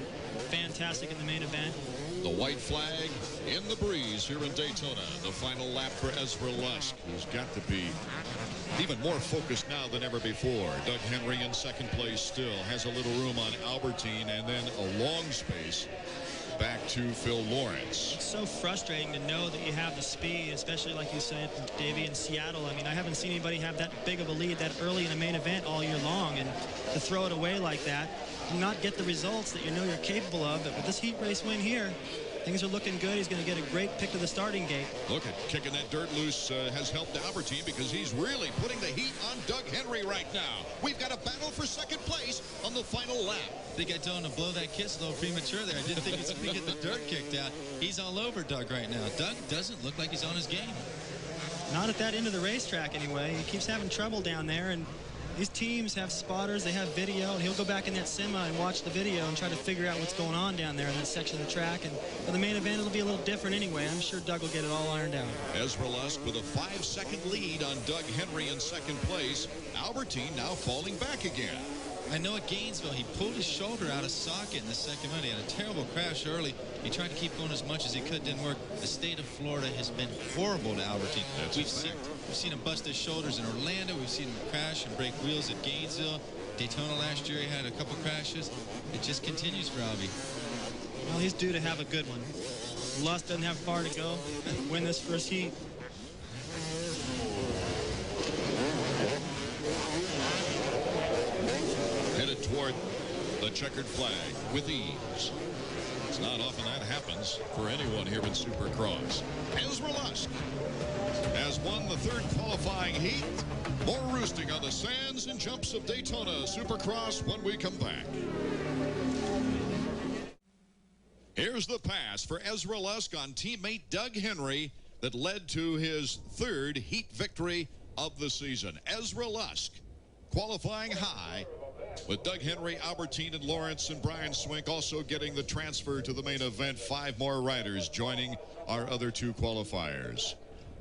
fantastic in the main event. The white flag in the breeze here in Daytona. The final lap for Ezra Lusk, who's got to be even more focused now than ever before. Doug Henry in second place still has a little room on Albertine, and then a long space back to Phil Lawrence. It's so frustrating to know that you have the speed, especially like you said, Davey, in Seattle. I mean, I haven't seen anybody have that big of a lead that early in a main event all year long, and to throw it away like that, not get the results that you know you're capable of. But with this heat race win here, things are looking good. He's going to get a great pick to the starting gate. Look at kicking that dirt loose has helped Albertine, because he's really putting the heat on Doug Henry right now. We've got a battle for second place on the final lap. I think I told him to blow that kiss a little premature there. I didn't think he was going to get the dirt kicked out. He's all over Doug right now. Doug doesn't look like he's on his game. Not at that end of the racetrack anyway. He keeps having trouble down there, and these teams have spotters, they have video, and he'll go back in that semi and watch the video and try to figure out what's going on down there in that section of the track. And for the main event, it'll be a little different anyway. I'm sure Doug will get it all ironed out. Ezra Lusk with a 5-second lead on Doug Henry in second place. Albertine now falling back again. I know at Gainesville, he pulled his shoulder out of socket in the second minute. He had a terrible crash early. He tried to keep going as much as he could, didn't work. The state of Florida has been horrible to Albertine. We've seen him bust his shoulders in Orlando. We've seen him crash and break wheels at Gainesville. Daytona last year, he had a couple crashes. It just continues for Albie. Well, he's due to have a good one. Lusk doesn't have far to go. Win this first heat. Headed toward the checkered flag with ease. It's not often that happens for anyone here in Supercross. Ezra Lusk has won the third qualifying heat. More roosting on the sands and jumps of Daytona Supercross when we come back. Here's the pass for Ezra Lusk on teammate Doug Henry that led to his third heat victory of the season. Ezra Lusk qualifying high, with Doug Henry, Albertine, and Lawrence, and Brian Swink also getting the transfer to the main event. 5 more riders joining our other 2 qualifiers.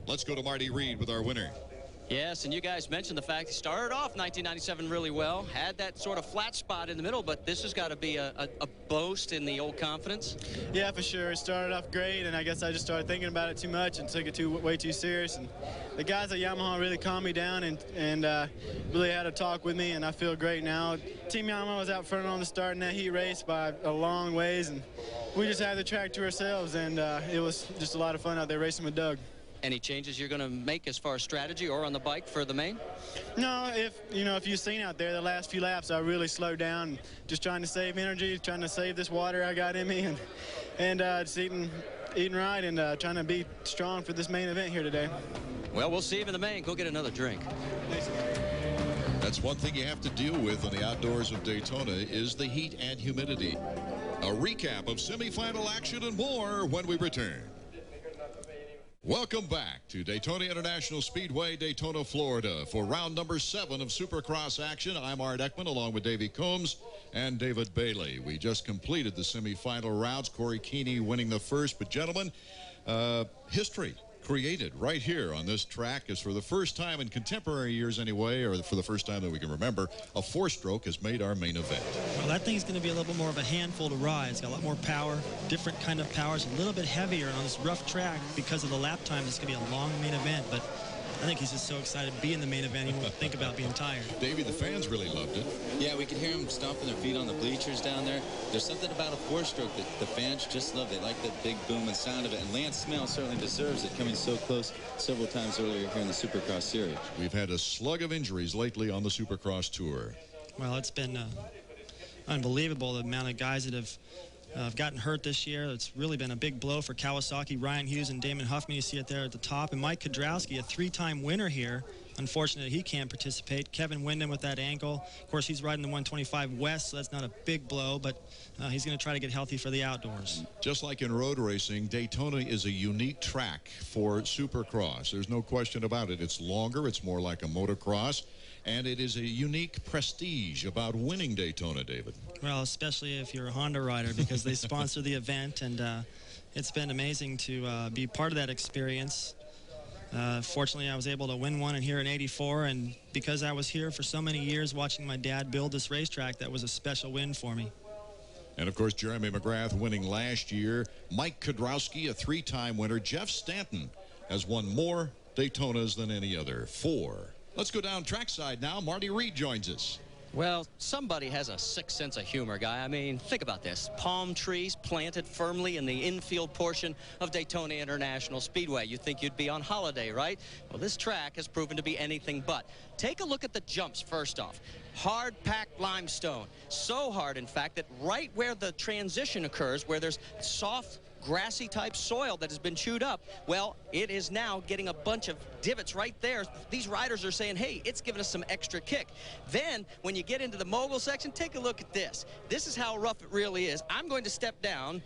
Let's go to Marty Reed with our winner. Yes, and you guys mentioned the fact he started off 1997 really well, had that sort of flat spot in the middle, but this has got to be a boast in the old confidence. Yeah, for sure. It started off great, and I guess I just started thinking about it too much and took it way too serious. And the guys at Yamaha really calmed me down and really had a talk with me, and I feel great now. Team Yamaha was out front on the start in that heat race by a long ways, and we just had the track to ourselves, and it was just a lot of fun out there racing with Doug. Any changes you're going to make as far as strategy or on the bike for the main? No, if you've seen out there the last few laps, I really slowed down, just trying to save energy, trying to save this water I got in me, and just eating right and trying to be strong for this main event here today. Well, we'll see you in the main. Go get another drink. That's one thing you have to deal with in the outdoors of Daytona is the heat and humidity. A recap of semifinal action and more when we return. Welcome back to Daytona International Speedway, Daytona, Florida, for round number 7 of Supercross action. I'm Art Ekman, along with Davey Combs and David Bailey. We just completed the semifinal rounds. Corey Keeney winning the first. But, gentlemen, history created right here on this track is for the first time in contemporary years anyway, or for the first time that we can remember, a 4-stroke has made our main event. Well, that thing's going to be a little bit more of a handful to ride. It's got a lot more power, different kind of powers, a little bit heavier on this rough track because of the lap time. It's going to be a long main event, but I think he's just so excited to be in the main event, he won't think about being tired. Davey, the fans really loved it. Yeah, we could hear them stomping their feet on the bleachers down there. There's something about a 4-stroke that the fans just love. They like the big boom and sound of it, and Lance Smale certainly deserves it, coming so close several times earlier here in the Supercross series. We've had a slug of injuries lately on the Supercross tour. Well, it's been unbelievable, the amount of guys that have gotten hurt this year. It's really been a big blow for Kawasaki, Ryan Hughes, and Damon Huffman. You see it there at the top. And Mike Kudrowski, a 3-time winner here. Unfortunately, he can't participate. Kevin Windham with that ankle. Of course, he's riding the 125 West, so that's not a big blow, but he's going to try to get healthy for the outdoors. Just like in road racing, Daytona is a unique track for Supercross. There's no question about it. It's longer. It's more like a motocross. And it is a unique prestige about winning Daytona, David. Well, especially if you're a Honda rider, because they sponsor the event, and it's been amazing to be part of that experience. Fortunately, I was able to win one here in '84, and because I was here for so many years watching my dad build this racetrack, that was a special win for me. And, of course, Jeremy McGrath winning last year. Mike Kudrowski, a 3-time winner. Jeff Stanton has won more Daytonas than any other, 4. Let's go down trackside now. Marty Reed joins us. Well, somebody has a sick sense of humor, guy. I mean, think about this. Palm trees planted firmly in the infield portion of Daytona International Speedway. You'd think you'd be on holiday, right? Well, this track has proven to be anything but. Take a look at the jumps first off. Hard-packed limestone. So hard, in fact, that right where the transition occurs, where there's soft, grassy type soil that has been chewed up, well, it is now getting a bunch of divots right there. These riders are saying, hey, it's giving us some extra kick. Then when you get into the mogul section, take a look at this. This is how rough it really is. I'm going to step down,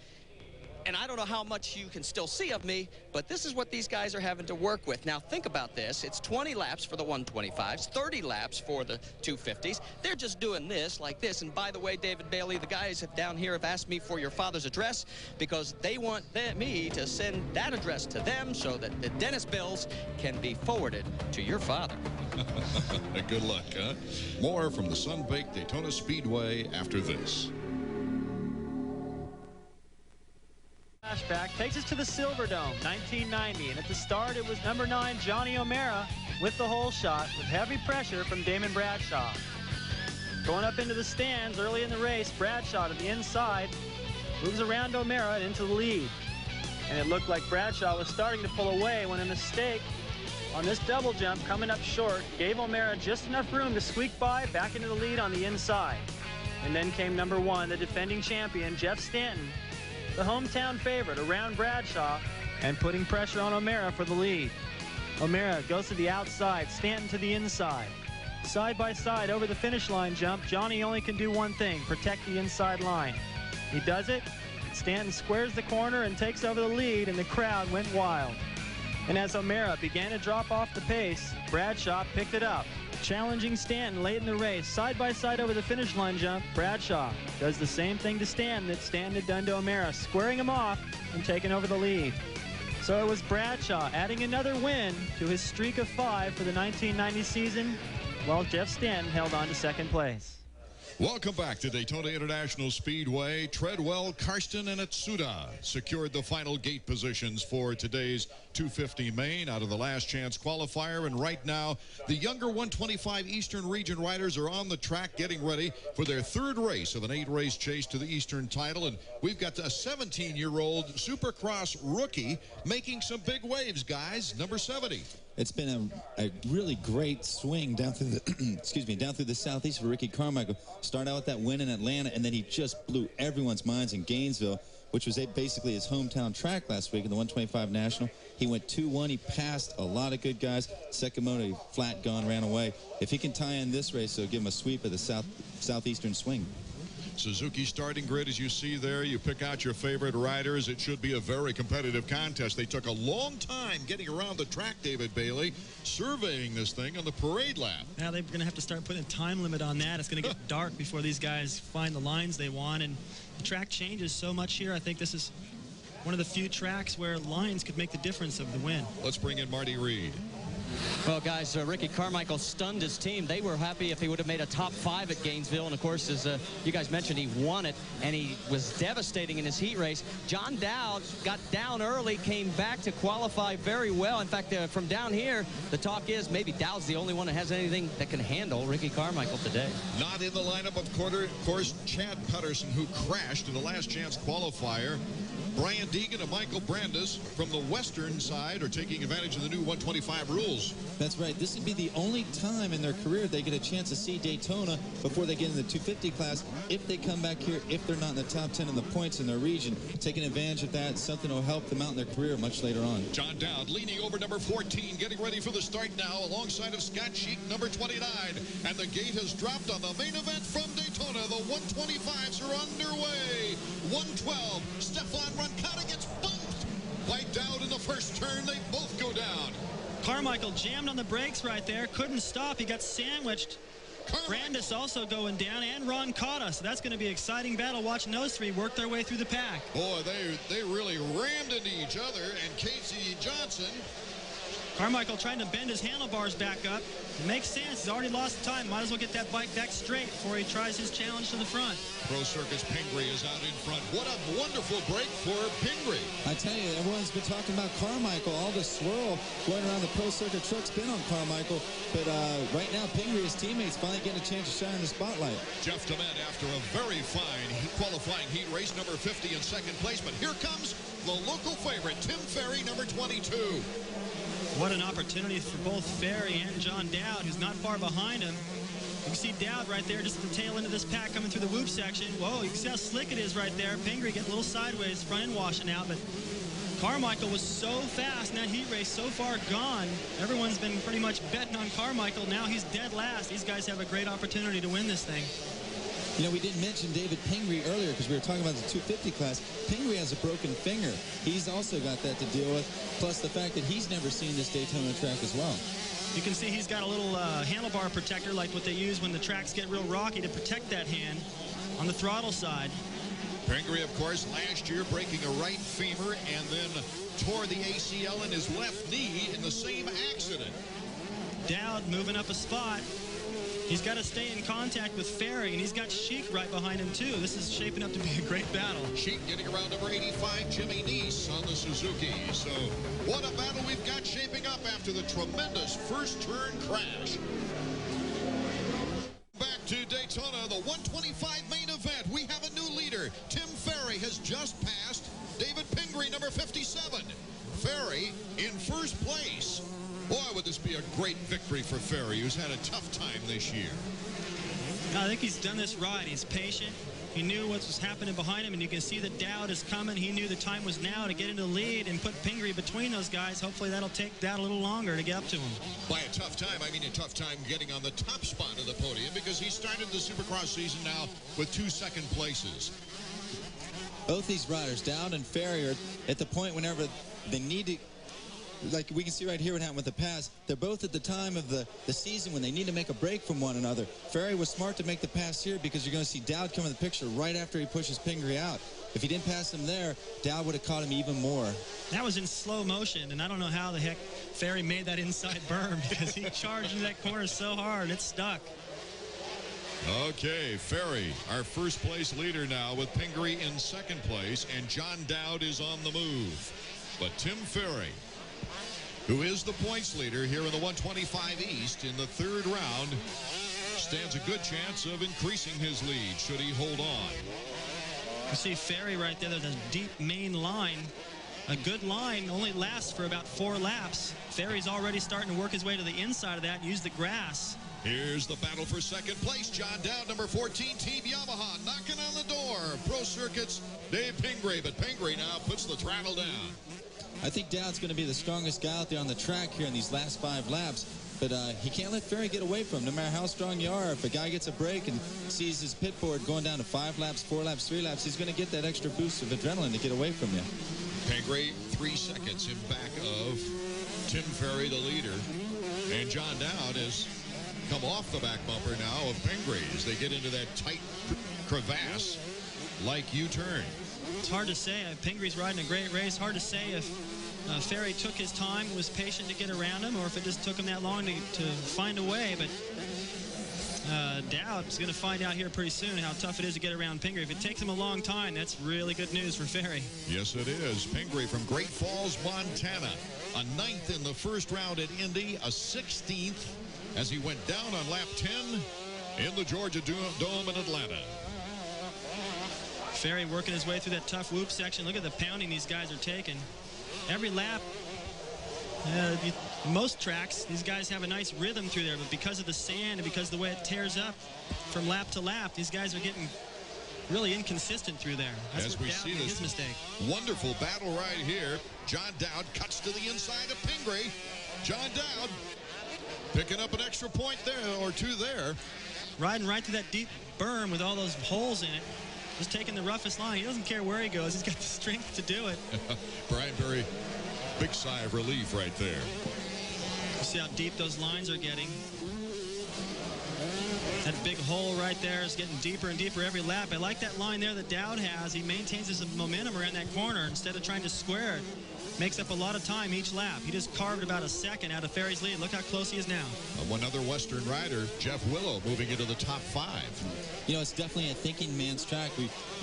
and I don't know how much you can still see of me, but this is what these guys are having to work with. Now, think about this. It's 20 laps for the 125s, 30 laps for the 250s. They're just doing this like this. And by the way, David Bailey, the guys down here have asked me for your father's address because they want me to send that address to them so that the dentist bills can be forwarded to your father. Good luck, huh? More from the sun-baked Daytona Speedway after this. Flashback takes us to the Silverdome, 1990, and at the start it was number 9 Johnny O'Mara with the hole shot with heavy pressure from Damon Bradshaw. Going up into the stands early in the race, Bradshaw to the inside moves around O'Mara and into the lead. And it looked like Bradshaw was starting to pull away when a mistake on this double jump coming up short gave O'Mara just enough room to squeak by back into the lead on the inside. And then came number 1, the defending champion, Jeff Stanton, the hometown favorite around Bradshaw and putting pressure on O'Mara for the lead. O'Mara goes to the outside, Stanton to the inside. Side by side over the finish line jump, Johnny only can do one thing, protect the inside line. He does it, Stanton squares the corner and takes over the lead, and the crowd went wild. And as O'Mara began to drop off the pace, Bradshaw picked it up, challenging Stanton late in the race. Side by side over the finish line jump, Bradshaw does the same thing to Stanton that Stanton had done to O'Mara, squaring him off and taking over the lead. So it was Bradshaw adding another win to his streak of 5 for the 1990 season, while Jeff Stanton held on to second place. Welcome back to Daytona International Speedway. Treadwell, Karsten, and Atsuda secured the final gate positions for today's 250 main out of the last chance qualifier. And right now, the younger 125 Eastern Region riders are on the track getting ready for their 3rd race of an 8-race chase to the Eastern title. And we've got a 17-year-old Supercross rookie making some big waves, guys, number 70. It's been a really great swing down through the excuse me, down through the southeast for Ricky Carmichael. Started out with that win in Atlanta, and then he just blew everyone's minds in Gainesville, which was basically his hometown track last week in the 125 National. He went 2-1. He passed a lot of good guys. Second moto, he flat gone, ran away. If he can tie in this race, it'll give him a sweep of the southeastern swing. Suzuki starting grid, as you see there. You pick out your favorite riders. It should be a very competitive contest. They took a long time getting around the track, David Bailey, surveying this thing on the parade lap. Now they're going to have to start putting a time limit on that. It's going to get dark before these guys find the lines they want, and the track changes so much here. I think this is one of the few tracks where lines could make the difference of the win. Let's bring in Marty Reed. Well, guys, Ricky Carmichael stunned his team. They were happy if he would have made a top 5 at Gainesville. And, of course, as you guys mentioned, he won it, and he was devastating in his heat race. John Dowd got down early, came back to qualify very well. In fact, from down here, the talk is maybe Dowd's the only one that has anything that can handle Ricky Carmichael today. Not in the lineup, of course, Chad Putterson, who crashed in the last chance qualifier. Brian Deegan and Michael Brandes from the western side are taking advantage of the new 125 rules. That's right. This would be the only time in their career they get a chance to see Daytona before they get in the 250 class. If they come back here, if they're not in the top 10 in the points in their region, taking advantage of that, something will help them out in their career much later on. John Dowd leaning over number 14, getting ready for the start now, alongside of Scott Sheik, number 29. And the gate has dropped on the main event from Daytona. The 125s are underway. 112, Stefan Roncada gets bumped by Dowd in the first turn. They both go down. Carmichael jammed on the brakes right there, couldn't stop. He got sandwiched. Brandes also going down, and Roncada. So that's going to be an exciting battle watching those three work their way through the pack. Boy, they really rammed into each other, and Casey Johnson Carmichael trying to bend his handlebars back up. It makes sense. He's already lost time. Might as well get that bike back straight before he tries his challenge to the front. Pro Circuit's Pingree is out in front. What a wonderful break for Pingree. I tell you, everyone's been talking about Carmichael. All the swirl going around the Pro Circuit truck's been on Carmichael. But right now, Pingree, his teammates, finally getting a chance to shine in the spotlight. Jeff DeMent after a very fine qualifying heat race, number 50 in second place. But here comes the local favorite, Tim Ferry, number 22. What an opportunity for both Ferry and John Dowd, who's not far behind him. You can see Dowd right there, just at the tail end of this pack coming through the whoop section. Whoa, you can see how slick it is right there. Pingree getting a little sideways, front end washing out, but Carmichael was so fast in that heat race, so far gone. Everyone's been pretty much betting on Carmichael. Now he's dead last. These guys have a great opportunity to win this thing. You know, we didn't mention David Pingree earlier because we were talking about the 250 class. Pingree has a broken finger. He's also got that to deal with, plus the fact that he's never seen this Daytona track as well. You can see he's got a little handlebar protector like what they use when the tracks get real rocky to protect that hand on the throttle side. Pingree, of course, last year breaking a right femur and then tore the ACL in his left knee in the same accident. Dowd moving up a spot. He's got to stay in contact with Ferry, and he's got Sheik right behind him, too. This is shaping up to be a great battle. Sheik getting around number 85, Jimmy Neese on the Suzuki. So what a battle we've got shaping up after the tremendous first turn crash. Back to Daytona, the 125 main event. We have a new leader. Tim Ferry has just passed David Pingree, number 57. Ferry in first place. Boy, would this be a great victory for Ferry, who's had a tough time this year. I think he's done this right. He's patient. He knew what was happening behind him, and you can see that Dowd is coming. He knew the time was now to get into the lead and put Pingree between those guys. Hopefully that'll take Dowd a little longer to get up to him. By a tough time, I mean a tough time getting on the top spot of the podium, because he started the Supercross season now with 2 second places. Both these riders, Dowd and Ferry, are at the point whenever they need to, like we can see right here what happened with the pass, they're both at the time of the season when they need to make a break from one another. Ferry was smart to make the pass here because you're going to see Dowd come in the picture right after he pushes Pingree out. If he didn't pass him there, Dowd would have caught him even more. That was in slow motion, and I don't know how the heck Ferry made that inside berm because he charged into that corner so hard, it stuck. Okay, Ferry, our first place leader now with Pingree in second place, and John Dowd is on the move. But Tim Ferry, who is the points leader here in the 125 East in the third round, stands a good chance of increasing his lead should he hold on. You see Ferry right there. There's a deep main line. A good line only lasts for about 4 laps. Ferry's already starting to work his way to the inside of that and use the grass. Here's the battle for second place. John Dowd, number 14, Team Yamaha, knocking on the door. Pro Circuit's Dave Pingree, but Pingree now puts the throttle down. I think Dowd's going to be the strongest guy out there on the track here in these last 5 laps. But he can't let Ferry get away from him. No matter how strong you are, if a guy gets a break and sees his pit board going down to 5 laps, 4 laps, 3 laps, he's going to get that extra boost of adrenaline to get away from you. Pingree 3 seconds in back of Tim Ferry, the leader. And John Dowd has come off the back bumper now of Pingree as they get into that tight crevasse like U-turn. It's hard to say. Pingree's riding a great race. Hard to say if Ferry took his time, was patient to get around him, or if it just took him that long to find a way. But Dowd's going to find out here pretty soon how tough it is to get around Pingree. If it takes him a long time, that's really good news for Ferry. Yes, it is. Pingree from Great Falls, Montana. A 9th in the first round at Indy, a 16th as he went down on lap 10 in the Georgia Dome in Atlanta. Ferry working his way through that tough whoop section. Look at the pounding these guys are taking. Every lap, most tracks, these guys have a nice rhythm through there, but because of the sand and because of the way it tears up from lap to lap, these guys are getting really inconsistent through there. That's as we see this mistake. Wonderful battle right here. John Dowd cuts to the inside of Pingree. John Dowd picking up an extra point there, or 2 there. Riding right through that deep berm with all those holes in it. Just taking the roughest line. He doesn't care where he goes. He's got the strength to do it. Brian Berry, big sigh of relief right there. You see how deep those lines are getting. That big hole right there is getting deeper and deeper every lap. I like that line there that Dowd has. He maintains his momentum around that corner instead of trying to square it. makes up a lot of time each lap. He just carved about a second out of Ferry's lead. Look how close he is now. One other Western rider, Jeff Willow, moving into the top 5. You know, it's definitely a thinking man's track.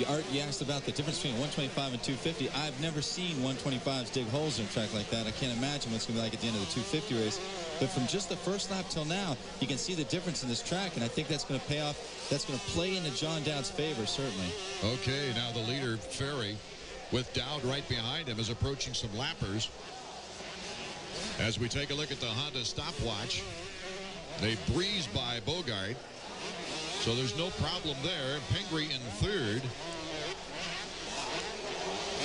Art, you asked about the difference between 125 and 250. I've never seen 125s dig holes in a track like that. I can't imagine what it's going to be like at the end of the 250 race. But from just the first lap till now, you can see the difference in this track, and I think that's going to pay off. That's going to play into John Dowd's favor, certainly. Okay, now the leader, Ferry, with Dowd right behind him, is approaching some lappers. As we take a look at the Honda stopwatch, they breeze by Bogart, so there's no problem there. Pingree in 3rd.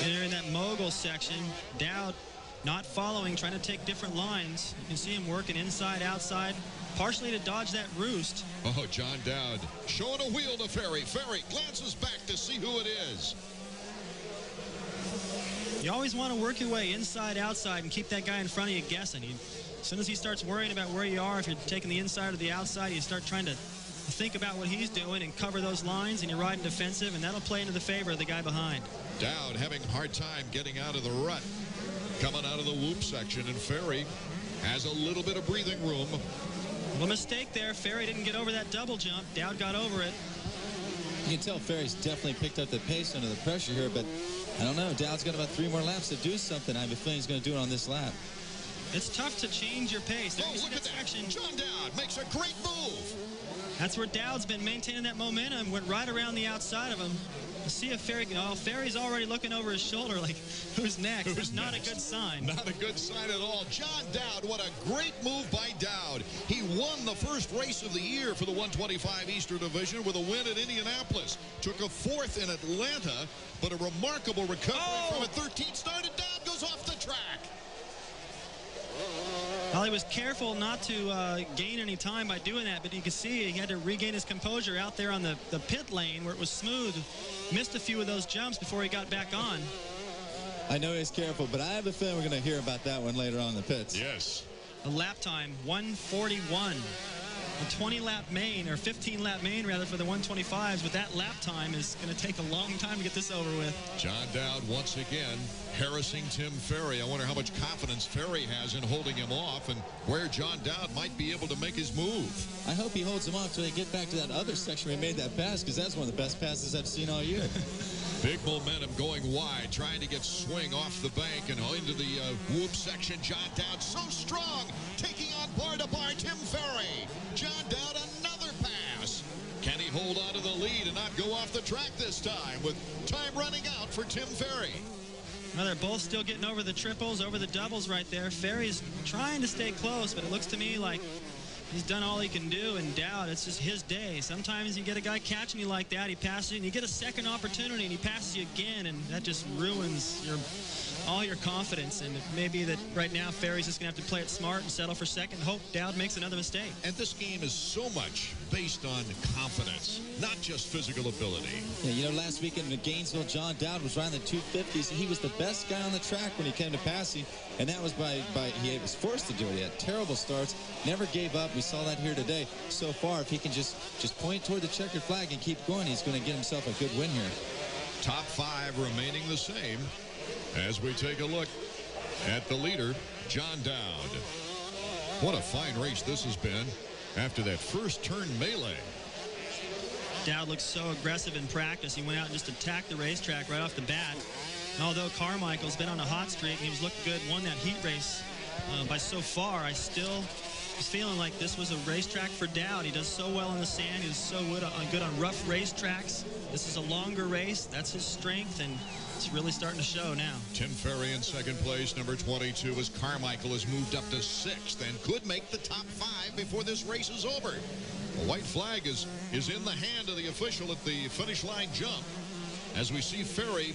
And they're in that mogul section. Dowd not following, trying to take different lines. You can see him working inside, outside, partially to dodge that roost. Oh, John Dowd showing a wheel to Ferry. Ferry glances back to see who it is. You always want to work your way inside, outside, and keep that guy in front of you guessing. As soon as he starts worrying about where you are, if you're taking the inside or the outside, you start trying to think about what he's doing and cover those lines, and you're riding defensive, and that'll play into the favor of the guy behind. Dowd having a hard time getting out of the rut, coming out of the whoop section, and Ferry has a little bit of breathing room. Well, mistake there. Ferry didn't get over that double jump. Dowd got over it. You can tell Ferry's definitely picked up the pace under the pressure here, but I don't know. Dowd's got about 3 more laps to do something. I have a feeling he's going to do it on this lap. It's tough to change your pace. Oh, look at that. John Dowd makes a great move. That's where Dowd's been maintaining that momentum. Went right around the outside of him. Let's see if Ferry can. Oh, Ferry's already looking over his shoulder like, who's next? That's not a good sign. Not a good sign at all. John Dowd, what a great move by Dowd. He won the first race of the year for the 125 Eastern Division with a win at Indianapolis. Took a 4th in Atlanta, but a remarkable recovery from a 13th start, and Dowd goes off the track. Well, he was careful not to gain any time by doing that, but you can see he had to regain his composure out there on the pit lane where it was smooth. Missed a few of those jumps before he got back on. I know he's careful, but I have a feeling we're going to hear about that one later on in the pits. Yes. The lap time, 1:41. A 20-lap main, or 15-lap main, rather, for the 125s. With that lap time, is going to take a long time to get this over with. John Dowd once again harassing Tim Ferry. I wonder how much confidence Ferry has in holding him off and where John Dowd might be able to make his move. I hope he holds him off till they get back to that other section where he made that pass, because that's one of the best passes I've seen all year. Big momentum going wide, trying to get swing off the bank and into the whoop section. John Dowd so strong, taking on bar to bar Tim Ferry. John Dowd, another pass. Can he hold on to the lead and not go off the track this time with time running out for Tim Ferry? Well, they're both still getting over the triples, over the doubles right there. Ferry's trying to stay close, but it looks to me like he's done all he can do, and Dowd, it's just his day. Sometimes you get a guy catching you like that, he passes you, and you get a second opportunity, and he passes you again, and that just ruins all your confidence. And it may be that right now Ferry's just going to have to play it smart and settle for second and hope Dowd makes another mistake. And this game is so much based on confidence, not just physical ability. Yeah, you know, last weekend in Gainesville, John Dowd was riding the 250s. He was the best guy on the track when he came to passing, and that was he was forced to do it. He had terrible starts, never gave up. We saw that here today. So far, if he can just point toward the checkered flag and keep going, he's going to get himself a good win here. Top 5 remaining the same as we take a look at the leader, John Dowd. What a fine race this has been after that first turn melee. Dowd looks so aggressive in practice. He went out and just attacked the racetrack right off the bat. And although Carmichael's been on a hot streak and he was looking good, won that heat race by so far, I still was feeling like this was a racetrack for Dowd. He does so well in the sand. He's so good on rough racetracks. This is a longer race. That's his strength, and it's really starting to show now. Tim Ferry in second place, number 22, as Carmichael has moved up to 6th and could make the top 5 before this race is over. A white flag is in the hand of the official at the finish line jump as we see Ferry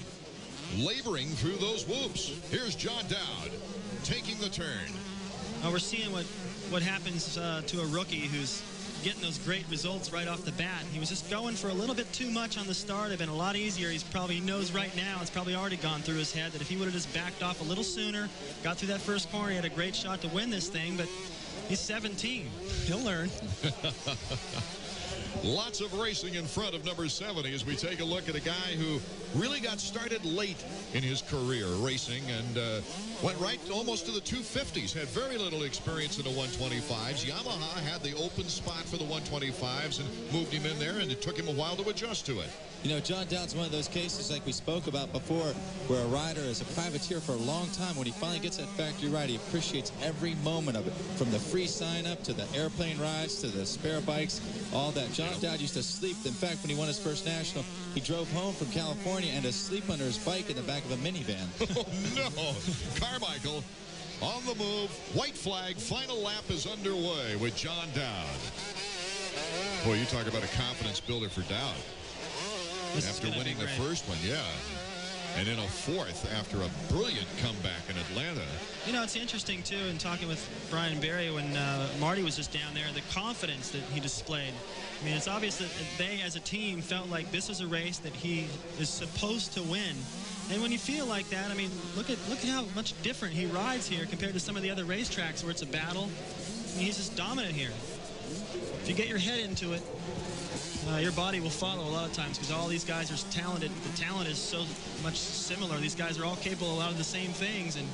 laboring through those whoops. Here's John Dowd taking the turn. We're seeing what happens to a rookie who's getting those great results right off the bat. He was just going for a little bit too much on the start. It'd been a lot easier. He knows right now, it's probably already gone through his head that if he would have just backed off a little sooner, got through that first corner, he had a great shot to win this thing, but he's 17. He'll learn. Lots of racing in front of number 70 as we take a look at a guy who really got started late in his career racing and went right almost to the 250s. Had very little experience in the 125s. Yamaha had the open spot for the 125s and moved him in there, and it took him a while to adjust to it. You know, John Dowd's one of those cases like we spoke about before where a rider is a privateer for a long time. When he finally gets that factory ride, he appreciates every moment of it, from the free sign-up to the airplane rides to the spare bikes, all that. John Dowd used to sleep. In fact, when he won his first national, he drove home from California and to sleep under his bike in the back of a minivan. Oh, no. Carmichael on the move. White flag. Final lap is underway with John Dowd. Boy, you talk about a confidence builder for Dowd. After winning the first one, yeah. And then a fourth after a brilliant comeback in Atlanta. You know, it's interesting, too, in talking with Brian Berry when Marty was just down there, the confidence that he displayed. I mean, it's obvious that they, as a team, felt like this was a race that he is supposed to win. And when you feel like that, I mean, look at how much different he rides here compared to some of the other racetracks where it's a battle. I mean, he's just dominant here. If you get your head into it, your body will follow a lot of times because all these guys are talented. The talent is so much similar. These guys are all capable of a lot of the same things. And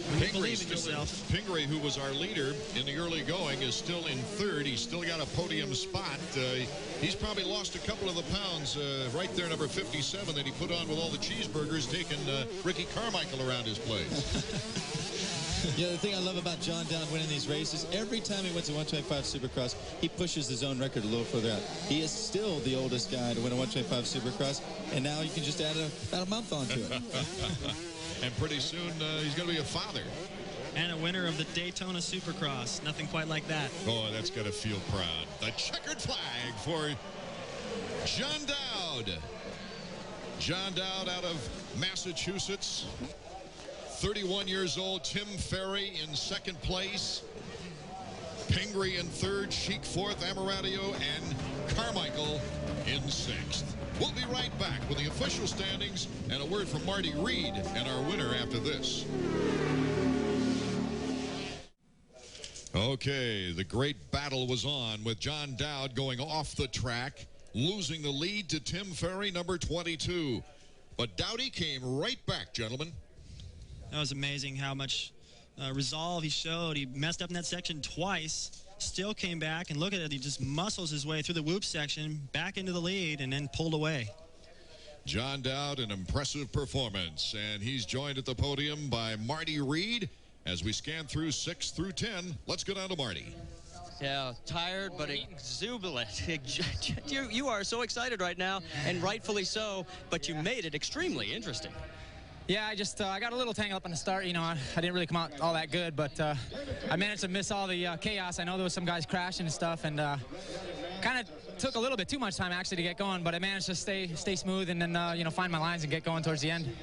when you believe in yourself. Pingree, who was our leader in the early going, is still in third. He's still got a podium spot. He's probably lost a couple of the pounds right there, number 57, that he put on with all the cheeseburgers, taking Ricky Carmichael around his place. Yeah, the thing I love about John Dowd winning these races, every time he wins a 125 Supercross, he pushes his own record a little further out. He is still the oldest guy to win a 125 Supercross, and now you can just add about a month onto it. And pretty soon, he's going to be a father. And a winner of the Daytona Supercross. Nothing quite like that. Oh, that's got to feel proud. The checkered flag for John Dowd. John Dowd out of Massachusetts. 31 years old. Tim Ferry in second place. Pingree in third. Sheik fourth. Amaratio and Carmichael in sixth. We'll be right back with the official standings and a word from Marty Reed and our winner after this. Okay, the great battle was on with John Dowd going off the track, losing the lead to Tim Ferry, number 22. But Dowdy came right back, gentlemen. That was amazing how much resolve he showed. He messed up in that section twice, still came back, and look at it, he just muscles his way through the whoop section, back into the lead, and then pulled away. John Dowd, an impressive performance, and he's joined at the podium by Marty Reed. As we scan through 6 through 10, let's go down to Marty. Yeah, tired but exuberant. You are so excited right now, and rightfully so, but you made it extremely interesting. Yeah, I got a little tangled up in the start. You know, I didn't really come out all that good, but I managed to miss all the chaos. I know there was some guys crashing and stuff, and kind of took a little bit too much time actually to get going, but I managed to stay smooth and then you know, find my lines and get going towards the end.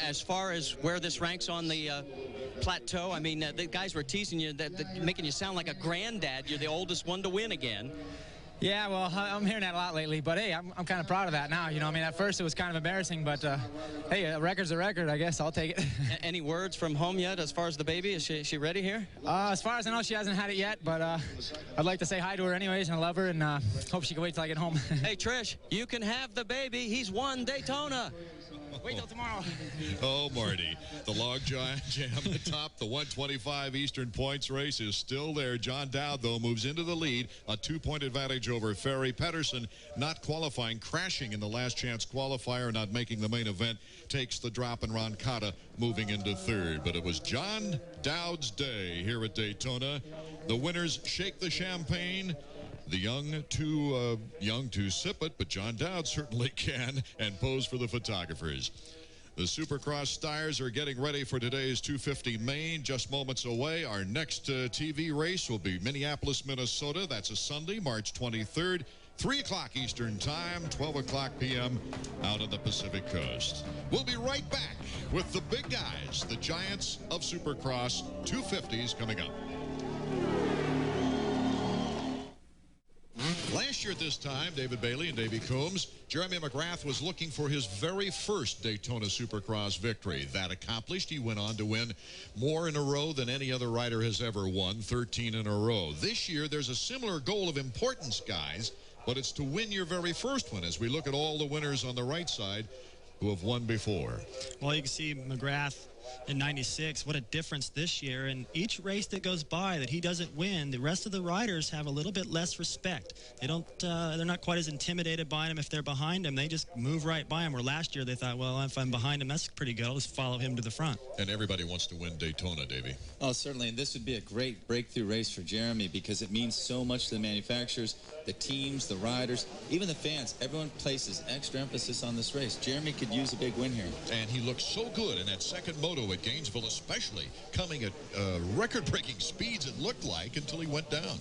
As far as where this ranks on the plateau, I mean, the guys were teasing you, making you sound like a granddad. You're the oldest one to win again. Yeah, well, I'm hearing that a lot lately, but hey, I'm kind of proud of that now. You know, I mean, at first it was kind of embarrassing, but hey, a record's a record, I guess. I'll take it. Any words from home yet as far as the baby? Is she ready here? As far as I know, she hasn't had it yet, but I'd like to say hi to her anyways, and I love her, and hope she can wait till I get home. Hey, Trish, you can have the baby. He's won Daytona. Wait till tomorrow. Oh, Marty. The log jam atop the 125 Eastern Points race is still there. John Dowd, though, moves into the lead. A 2-point advantage over Ferry. Pedersen not qualifying, crashing in the last chance qualifier, not making the main event, takes the drop, and Roncada moving into third. But it was John Dowd's day here at Daytona. The winners shake the champagne. The young to sip it, but John Dowd certainly can, and pose for the photographers. The Supercross stars are getting ready for today's 250 main. Just moments away, our next TV race will be Minneapolis, Minnesota. That's a Sunday, March 23rd, 3 o'clock Eastern Time, 12 o'clock p.m. out on the Pacific Coast. We'll be right back with the big guys, the giants of Supercross 250s coming up. Last Last year at this time, David Bailey and Davey Coombs, Jeremy McGrath was looking for his very first Daytona Supercross victory. That accomplished, he went on to win more in a row than any other rider has ever won, 13 in a row. This year, there's a similar goal of importance, guys, but it's to win your very first one as we look at all the winners on the right side who have won before. Well, you can see McGrath in 96, what a difference this year. And each race that goes by that he doesn't win, the rest of the riders have a little bit less respect. They don't, they're not quite as intimidated by him if they're behind him. They just move right by him. Where last year they thought, well, if I'm behind him, that's pretty good. I'll just follow him to the front. And everybody wants to win Daytona, Davey. Oh, certainly. And this would be a great breakthrough race for Jeremy because it means so much to the manufacturers, the teams, the riders, even the fans. Everyone places extra emphasis on this race. Jeremy could use a big win here. And he looked so good in that second moto at Gainesville, especially coming at record-breaking speeds, it looked like, until he went down.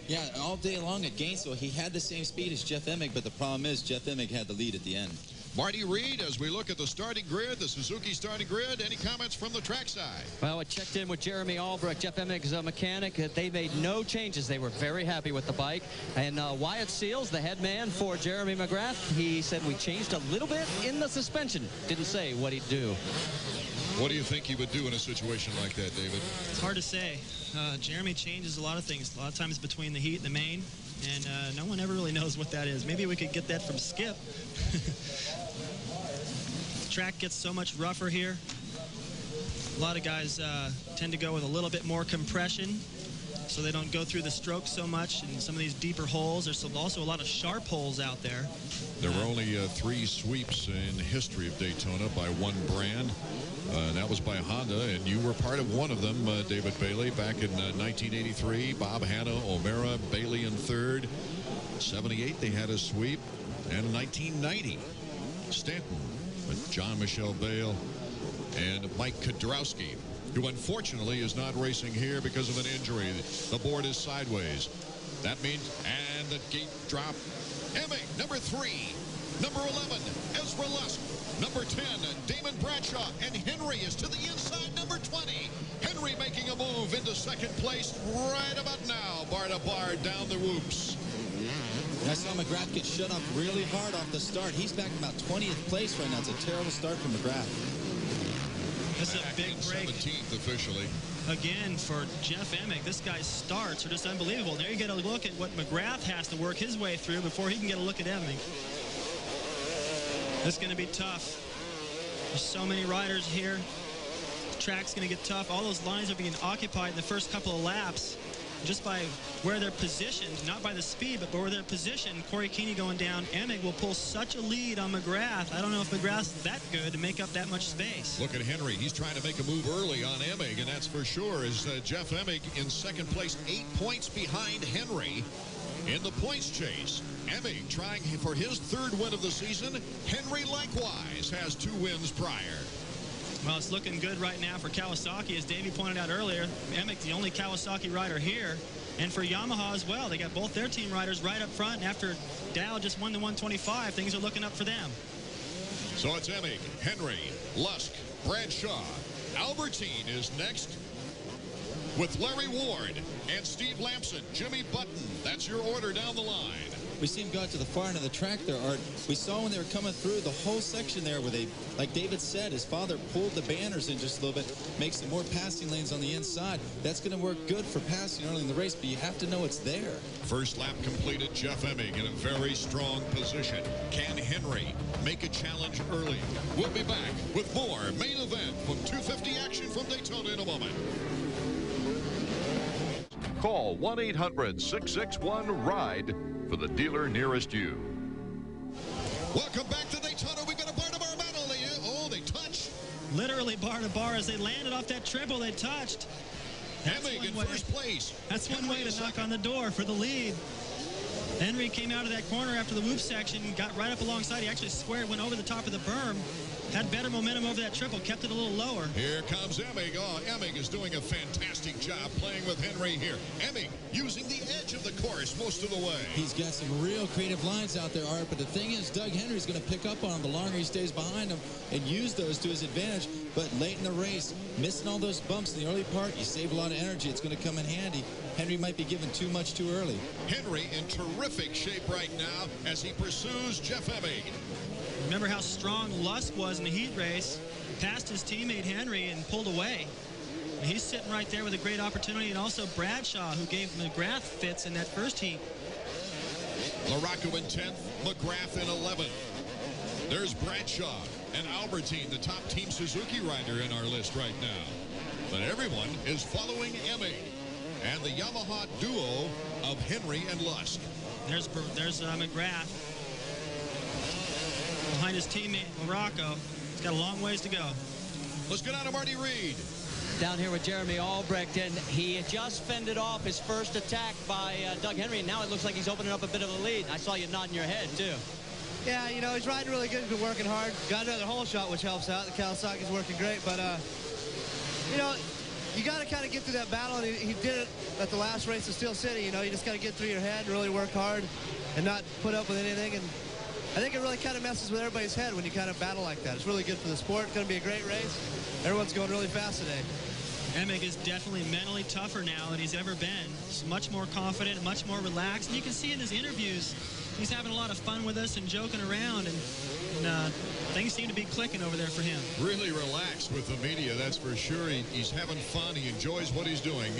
Yeah, all day long at Gainesville, he had the same speed as Jeff Emig, but the problem is Jeff Emig had the lead at the end. Marty Reed, as we look at the starting grid, the Suzuki starting grid, any comments from the trackside? Well, I checked in with Jeremy Albrecht, Jeff Emig's mechanic. They made no changes. They were very happy with the bike. And Wyatt Seals, the head man for Jeremy McGrath, he said we changed a little bit in the suspension. Didn't say what he'd do. What do you think he would do in a situation like that, David? It's hard to say. Jeremy changes a lot of things, a lot of times between the heat and the main, and no one ever really knows what that is. Maybe we could get that from Skip. The track gets so much rougher here. A lot of guys tend to go with a little bit more compression so they don't go through the stroke so much in some of these deeper holes. There's also a lot of sharp holes out there. There were only 3 sweeps in the history of Daytona by one brand. And that was by Honda, and you were part of one of them, David Bailey, back in 1983. Bob Hanna, O'Mara, Bailey in third. 78, they had a sweep. And in 1990, Stanton with John Michelle Bale and Mike Kudrowski, who unfortunately is not racing here because of an injury. The board is sideways. That means, and the gate drop. Emig, number 3. Number 11, Ezra Lusk. Number 10, Damon Bradshaw. And Henry is to the inside, number 20. Henry making a move into second place right about now. Bar to bar down the whoops. I saw McGrath get shut off really hard off the start. He's back about 20th place right now. It's a terrible start for McGrath. This is a big break. 17th officially. Again, for Jeff Emig, this guy's starts are just unbelievable. There you get a look at what McGrath has to work his way through before he can get a look at Emig. This is going to be tough. There's so many riders here. The track's going to get tough. All those lines are being occupied in the first couple of laps just by where they're positioned, not by the speed, but where they're positioned. Corey Keeney going down. Emig will pull such a lead on McGrath. I don't know if McGrath's that good to make up that much space. Look at Henry. He's trying to make a move early on Emig, and that's for sure. Is Jeff Emig in second place, 8 points behind Henry in the points chase. Emig trying for his 3rd win of the season. Henry likewise has 2 wins prior. Well, it's looking good right now for Kawasaki, as Davey pointed out earlier. Emig, the only Kawasaki rider here. And for Yamaha as well. They got both their team riders right up front. And after Dow just won the 125, things are looking up for them. So it's Emig, Henry, Lusk, Bradshaw. Albertine is next with Larry Ward and Steve Lamson, Jimmy Button. That's your order down the line. We see him go out to the far end of the track there, Art. We saw when they were coming through the whole section there where they, like David said, his father pulled the banners in just a little bit, makes some more passing lanes on the inside. That's going to work good for passing early in the race, but you have to know it's there. First lap completed. Jeff Emig in a very strong position. Can Henry make a challenge early? We'll be back with more main event from 250 action from Daytona in a moment. Call 1-800-661-RIDE for the dealer nearest you. Welcome back to Daytona. We've got a bar-to-bar battle. They touch. Literally bar-to-bar as they landed off that triple. They touched. Emig in first place. That's one way to knock on the door for the lead. Henry came out of that corner after the whoop section, got right up alongside. He actually went over the top of the berm. had better momentum over that triple, kept it a little lower. Here comes Emig. Oh, Emig is doing a fantastic job playing with Henry here. Emig using the edge of the course most of the way. He's got some real creative lines out there, Art, but the thing is, Doug Henry's going to pick up on him the longer he stays behind him and use those to his advantage. But late in the race, missing all those bumps in the early part, you save a lot of energy. It's going to come in handy. Henry might be given too much too early. Henry in terrific shape right now as he pursues Jeff Emig. Remember how strong Lusk was in the heat race, passed his teammate Henry and pulled away. And he's sitting right there with a great opportunity, and also Bradshaw, who gave McGrath fits in that first heat. LaRocco in 10th, McGrath in 11th. There's Bradshaw and Albertine, the top Team Suzuki rider in our list right now. But everyone is following Emig and the Yamaha duo of Henry and Lusk. There's McGrath behind his teammate LaRocco. He's got a long ways to go. Let's get on to Marty Reed. Down here with Jeremy Albrecht, and he had just fended off his first attack by Doug Henry, and now it looks like he's opening up a bit of a lead. I saw you nodding your head, too. Yeah, you know, he's riding really good. He's been working hard. Got another hole shot, which helps out. The Kawasaki's working great, but, you know, you got to kind of get through that battle, and he did it at the last race in Steel City. You know, you just got to get through your head and really work hard and not put up with anything. And I think it really kind of messes with everybody's head when you kind of battle like that. It's really good for the sport. It's going to be a great race. Everyone's going really fast today. Emig is definitely mentally tougher now than he's ever been. He's much more confident, much more relaxed. And you can see in his interviews, he's having a lot of fun with us and joking around. And things seem to be clicking over there for him. Really relaxed with the media, that's for sure. He's having fun. He enjoys what he's doing.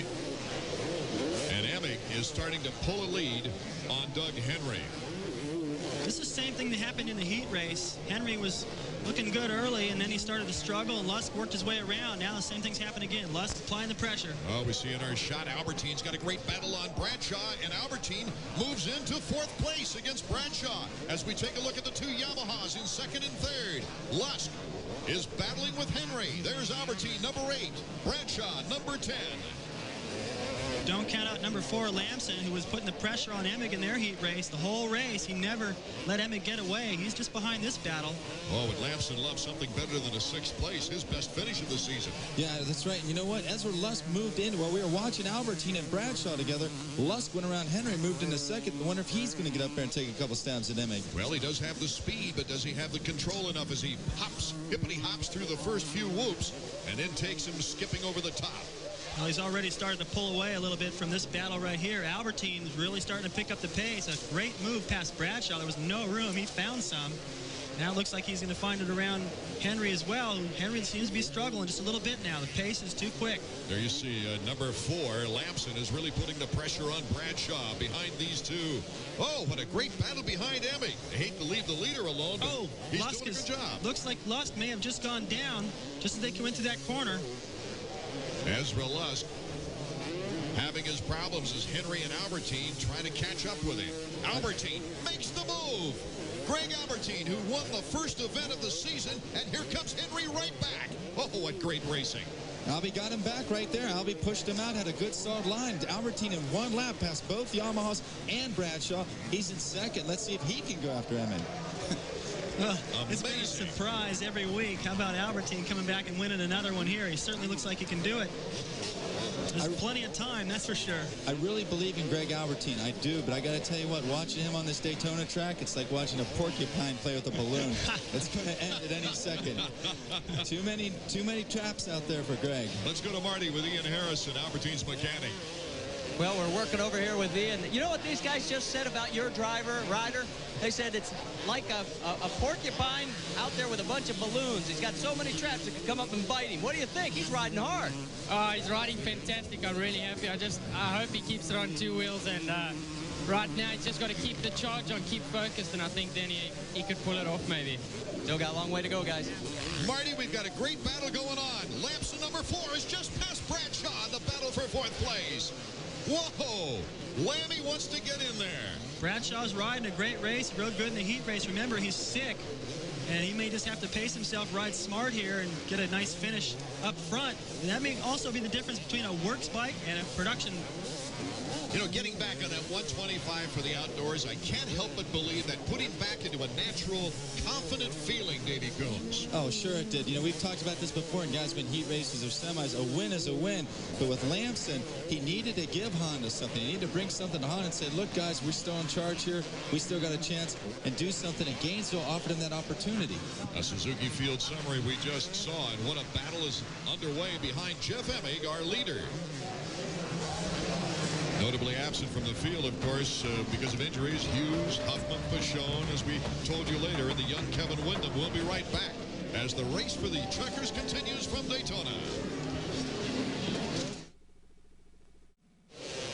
And Emig is starting to pull a lead on Doug Henry. This is the same thing that happened in the heat race. Henry was looking good early, and then he started to struggle, and Lusk worked his way around. Now the same thing's happened again. Lusk applying the pressure. Oh, we see in our shot, Albertine's got a great battle on Bradshaw, and Albertine moves into 4th place against Bradshaw. As we take a look at the two Yamahas in 2nd and 3rd, Lusk is battling with Henry. There's Albertine, number 8. Bradshaw, number 10. Don't count out number 4, Lamson, who was putting the pressure on Emig in their heat race. The whole race, he never let Emig get away. He's just behind this battle. Oh, but Lamson loves something better than a 6th place, his best finish of the season. Yeah, that's right. And you know what? Ezra Lusk moved in while we were watching Albertine and Bradshaw together. Lusk went around Henry, moved into 2nd. I wonder if he's going to get up there and take a couple stabs at Emig. Well, he does have the speed, but does he have the control enough as he hops, hippity hops through the first few whoops and then takes him skipping over the top? Well, he's already started to pull away a little bit from this battle right here. Albertine's really starting to pick up the pace. A great move past Bradshaw. There was no room. He found some. Now it looks like he's going to find it around Henry as well. Henry seems to be struggling just a little bit now. The pace is too quick. There you see number 4, Lamson, is really putting the pressure on Bradshaw behind these two. Oh, what a great battle behind Emig. I hate to leave the leader alone, but he's Lusk doing a good job. Looks like Lusk may have just gone down just as they went to that corner. Ezra Lusk having his problems as Henry and Albertine trying to catch up with him. Albertine makes the move. Greg Albertine, who won the first event of the season, and here comes Henry right back. Oh, what great racing. Albie got him back right there. Albie pushed him out, had a good solid line. Albertine in 1 lap passed both Yamahas and Bradshaw. He's in 2nd. Let's see if he can go after Emig. Well, it's been a surprise every week. How about Albertine coming back and winning another one here? He certainly looks like he can do it. There's plenty of time, that's for sure. I really believe in Greg Albertine. I do, but I got to tell you what, watching him on this Daytona track, it's like watching a porcupine play with a balloon. It's going to end at any second. Too many traps out there for Greg. Let's go to Marty with Ian Harrison, Albertine's mechanic. Well, we're working over here with Ian. You know what these guys just said about your rider? They said it's like a porcupine out there with a bunch of balloons. He's got so many traps that could come up and bite him. What do you think? He's riding hard. He's riding fantastic. I'm really happy. I hope he keeps it on 2 wheels, and right now he's just got to keep the charge on, keep focused, and I think then he could pull it off maybe. Still got a long way to go, guys. Marty, we've got a great battle going on. Lamson, number 4, is just past Bradshaw in the battle for 4th place. Whoa! Lammy wants to get in there. Bradshaw's riding a great race. He rode good in the heat race. Remember, he's sick. and he may just have to pace himself, ride smart here, and get a nice finish up front. And that may also be the difference between a works bike and a production. You know, getting back on that 125 for the outdoors, I can't help but believe that put him back into a natural, confident feeling, Davey Coombs. Oh, sure it did. You know, we've talked about this before, and guys, when heat races or semis, a win is a win. But with Lamson, he needed to give Honda something. He needed to bring something to Honda and say, look, guys, we're still in charge here. We still got a chance, and do something. And Gainesville offered him that opportunity. A Suzuki Field summary we just saw, and what a battle is underway behind Jeff Emig, our leader. Notably absent from the field, of course, because of injuries, Hughes, Huffman, Pashone. As we told you later, and the young Kevin Windham will be right back as the race for the Truckers continues from Daytona.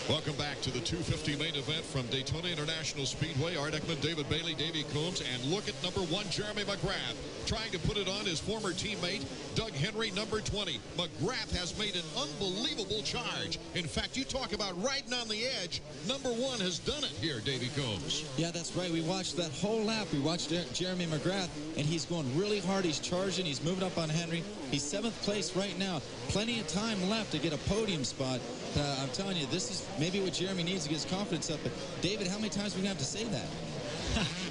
Welcome back to the 250 main event from Daytona International Speedway. Art Ekman, David Bailey, Davey Coombs, and look at number 1, Jeremy McGrath, trying to put it on his former teammate, Doug Henry, number 20. McGrath has made an unbelievable charge. In fact, you talk about riding on the edge. Number 1 has done it here, Davey Coombs. Yeah, that's right. We watched that whole lap. We watched Jeremy McGrath, and he's going really hard. He's charging. He's moving up on Henry. He's 7th place right now. Plenty of time left to get a podium spot. I'm telling you, this is maybe what Jeremy needs to get his confidence up. But, David, how many times are we going to have to say that?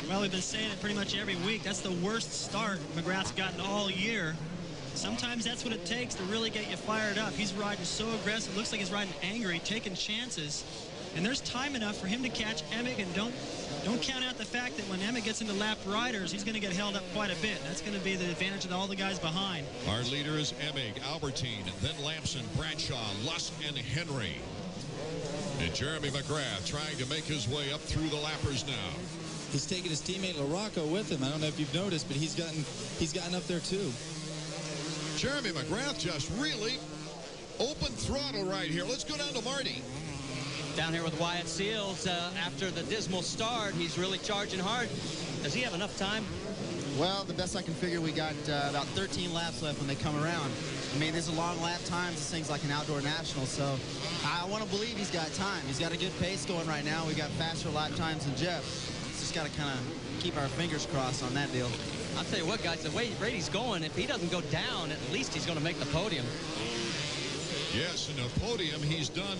Well, we've been saying it pretty much every week. That's the worst start McGrath's gotten all year. Sometimes that's what it takes to really get you fired up. He's riding so aggressive. Looks like he's riding angry, taking chances. And there's time enough for him to catch Emig, and don't count out the fact that when Emig gets into lapped riders, he's going to get held up quite a bit. That's going to be the advantage of all the guys behind. Our leader is Emig, Albertine, then Lamson, Bradshaw, Lusk, and Henry. And Jeremy McGrath trying to make his way up through the lappers now. He's taking his teammate LaRocco with him. I don't know if you've noticed, but he's gotten up there too. Jeremy McGrath just really open throttle right here. Let's go down to Marty. Down here with Wyatt Seals, after the dismal start, he's really charging hard. Does he have enough time? Well, the best I can figure, we got about 13 laps left when they come around. I mean, there's a long lap times. This thing's like an outdoor national, so I want to believe he's got time. He's got a good pace going right now. We got faster lap times than Jeff. Just got to kind of keep our fingers crossed on that deal. I'll tell you what, guys, the way he's going, if he doesn't go down, at least he's going to make the podium. Yes, in a podium, he's done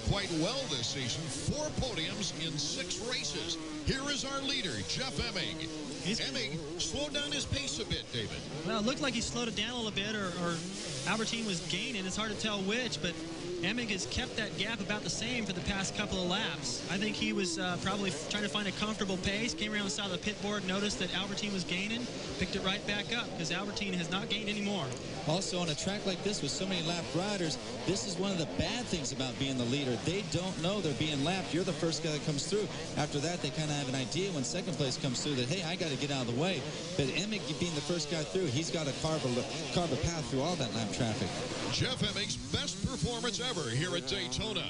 quite well this season. 4 podiums in 6 races. Here is our leader, Jeff Emig. Emig slowed down his pace a bit, David. Well, it looked like he slowed it down a little bit, or Albertine was gaining. It's hard to tell which, but Emig has kept that gap about the same for the past couple of laps. I think he was probably trying to find a comfortable pace, came around the side of the pit board, noticed that Albertine was gaining, picked it right back up, because Albertine has not gained anymore. Also, on a track like this with so many lapped riders, this is one of the bad things about being the leader. They don't know they're being lapped. You're the first guy that comes through. After that, they kind of have an idea when second place comes through that, hey, I got to get out of the way. But Emig being the first guy through, he's got to carve a path through all that lap traffic. Jeff Emig's best performance ever here at Daytona.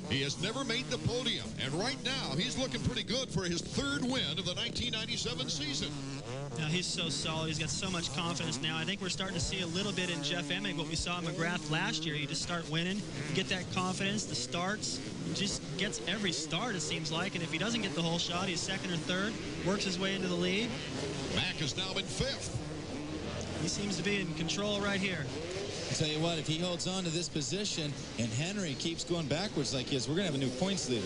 He has never made the podium, and right now he's looking pretty good for his 3rd win of the 1997 season. Now, he's so solid. He's got so much confidence now. I think we're starting to see a little bit in Jeff Emig what we saw in McGrath last year. You just start winning, you get that confidence, the starts. He just gets every start, it seems like, and if he doesn't get the whole shot, he's 2nd or 3rd, works his way into the lead. Mack is now in 5th. He seems to be in control right here. I'll tell you what, if he holds on to this position and Henry keeps going backwards like he is, we're going to have a new points leader.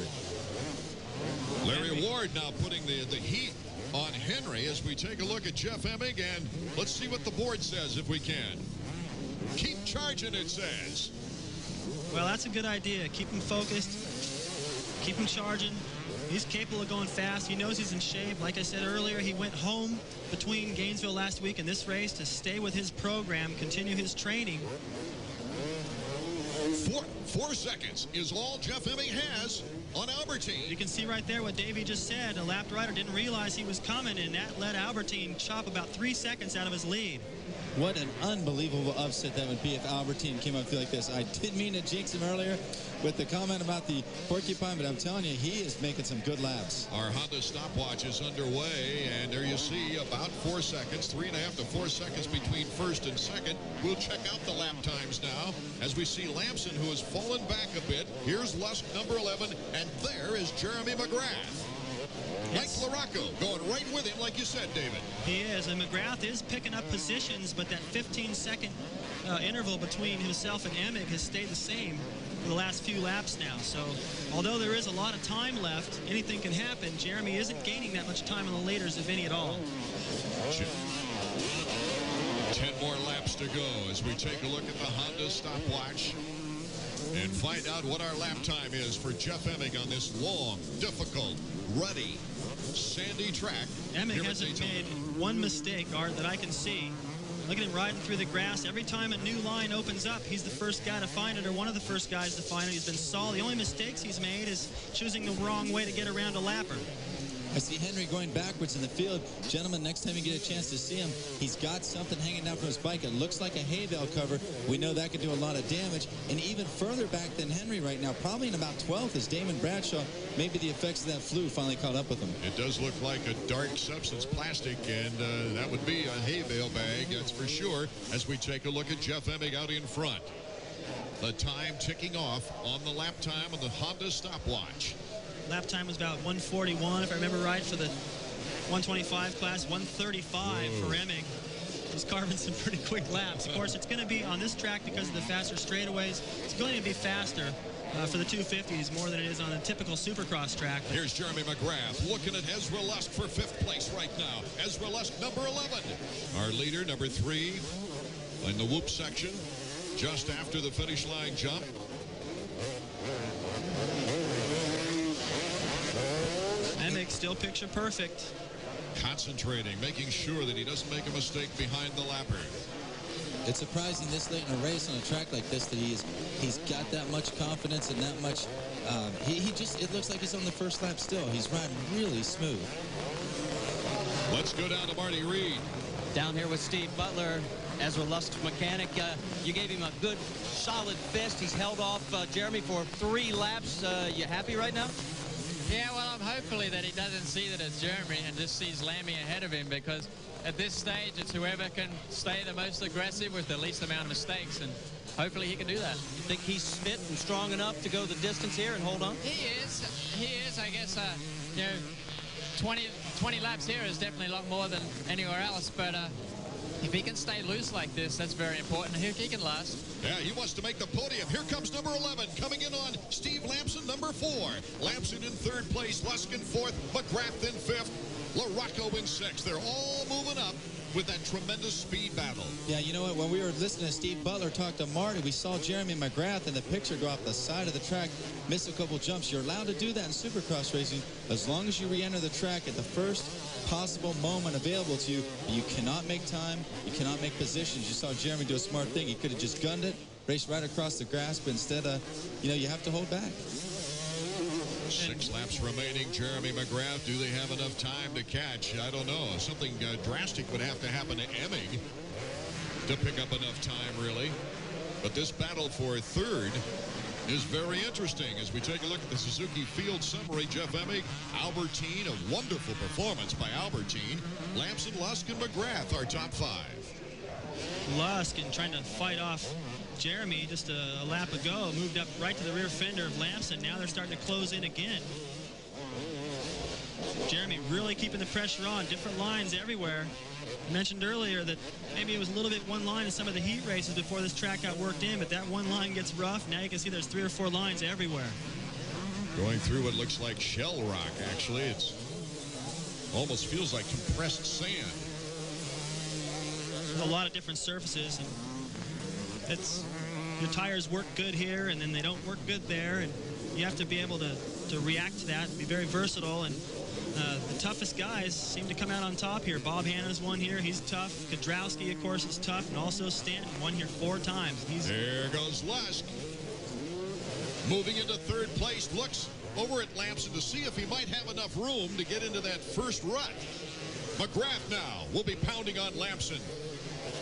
Larry Ward now putting the heat on Henry as we take a look at Jeff Emig, and let's see what the board says if we can. Keep charging, it says. Well, that's a good idea. Keep him focused. Keep him charging. He's capable of going fast. He knows he's in shape. Like I said earlier, he went home between Gainesville last week and this race to stay with his program, continue his training. 4 seconds is all Jeff Emig has on Albertine. You can see right there what Davey just said. A lapped rider didn't realize he was coming, and that let Albertine chop about 3 seconds out of his lead. What an unbelievable upset that would be if Albertine came up like this. I didn't mean to jinx him earlier with the comment about the porcupine, but I'm telling you, he is making some good laps. Our Honda stopwatch is underway, and there you see about 4 seconds, 3.5 to 4 seconds between 1st and 2nd. We'll check out the lap times now as we see Lamson, who has fallen back a bit. Here's Lusk, number 11, and there is Jeremy McGrath. Mike LaRocco going right with him, like you said, David. He is, and McGrath is picking up positions, but that 15-second interval between himself and Emig has stayed the same for the last few laps now. So although there is a lot of time left, anything can happen. Jeremy isn't gaining that much time on the laters, if any at all. 10 more laps to go as we take a look at the Honda stopwatch and find out what our lap time is for Jeff Emig on this long, difficult, ruddy, sandy track. Emig hasn't made one mistake, Art, that I can see. Look at him riding through the grass. Every time a new line opens up, he's the first guy to find it, or one of the first guys to find it. He's been solid. The only mistakes he's made is choosing the wrong way to get around a lapper. I see Henry going backwards in the field. Gentlemen, next time you get a chance to see him, he's got something hanging down from his bike. It looks like a hay bale cover. We know that could do a lot of damage. And even further back than Henry right now, probably in about 12th, is Damon Bradshaw. Maybe the effects of that flu finally caught up with him. It does look like a dark substance, plastic, and that would be a hay bale bag, that's for sure, as we take a look at Jeff Emig out in front. The time ticking off on the lap time of the Honda stopwatch. Lap time was about 1:41, if I remember right, for the 125 class, 1:35 for Emig. He's carving some pretty quick laps. Of course, it's going to be on this track because of the faster straightaways. It's going to be faster for the 250s more than it is on a typical Supercross track. Here's Jeremy McGrath looking at Ezra Lusk for 5th place right now. Ezra Lusk, number 11. Our leader, number 3, in the whoop section, just after the finish line jump. Emig still picture perfect. Concentrating, making sure that he doesn't make a mistake behind the lapper. It's surprising this late in a race on a track like this that he's got that much confidence and that much. It looks like he's on the first lap still. He's riding really smooth. Let's go down to Marty Reed. Down here with Steve Butler, Ezra Lusk's mechanic. You gave him a good, solid fist. He's held off Jeremy for 3 laps. You happy right now? Yeah, well, I'm hopefully that he doesn't see that it's Jeremy and just sees Lammy ahead of him, because at this stage, it's whoever can stay the most aggressive with the least amount of mistakes, and hopefully he can do that. You think he's fit and strong enough to go the distance here and hold on? He is. I guess, 20 laps here is definitely a lot more than anywhere else, but if he can stay loose like this, that's very important. He can last. Yeah, he wants to make the podium. Here comes number 11, coming in on Steve Lamson, number 4. Lamson in 3rd place, Lusk in 4th, McGrath in 5th, LaRocco in 6th. They're all moving up with that tremendous speed battle. Yeah, you know what? When we were listening to Steve Butler talk to Marty, we saw Jeremy McGrath in the picture go off the side of the track, miss a couple jumps. You're allowed to do that in Supercross racing as long as you re-enter the track at the first possible moment available to you. You cannot make time. You cannot make positions. You saw Jeremy do a smart thing. He could have just gunned it, raced right across the grass, but instead, you have to hold back. 6 laps remaining. Jeremy McGrath, do they have enough time to catch? I don't know. Something drastic would have to happen to Emig to pick up enough time, really. But this battle for 3rd is very interesting as we take a look at the Suzuki Field summary. Jeff Emig, Albertine, a wonderful performance by Albertine. Lamson, Lusk, and McGrath are top 5. Lusk, and trying to fight off Jeremy just a lap ago, moved up right to the rear fender of Lamson. Now they're starting to close in again. Jeremy really keeping the pressure on. Different lines everywhere. I mentioned earlier that maybe it was a little bit one line in some of the heat races before this track got worked in, but that one line gets rough. Now you can see there's 3 or 4 lines everywhere. Going through what looks like shell rock, actually. It's almost feels like compressed sand. There's a lot of different surfaces, and your tires work good here, and then they don't work good there, and you have to be able to react to that and be very versatile. And the toughest guys seem to come out on top here. Bob Hanna's won here. He's tough. Kudrowski, of course, is tough. And also Stanton won here 4 times. There goes Lusk. Moving into 3rd place. Looks over at Lamson to see if he might have enough room to get into that first rut. McGrath now will be pounding on Lamson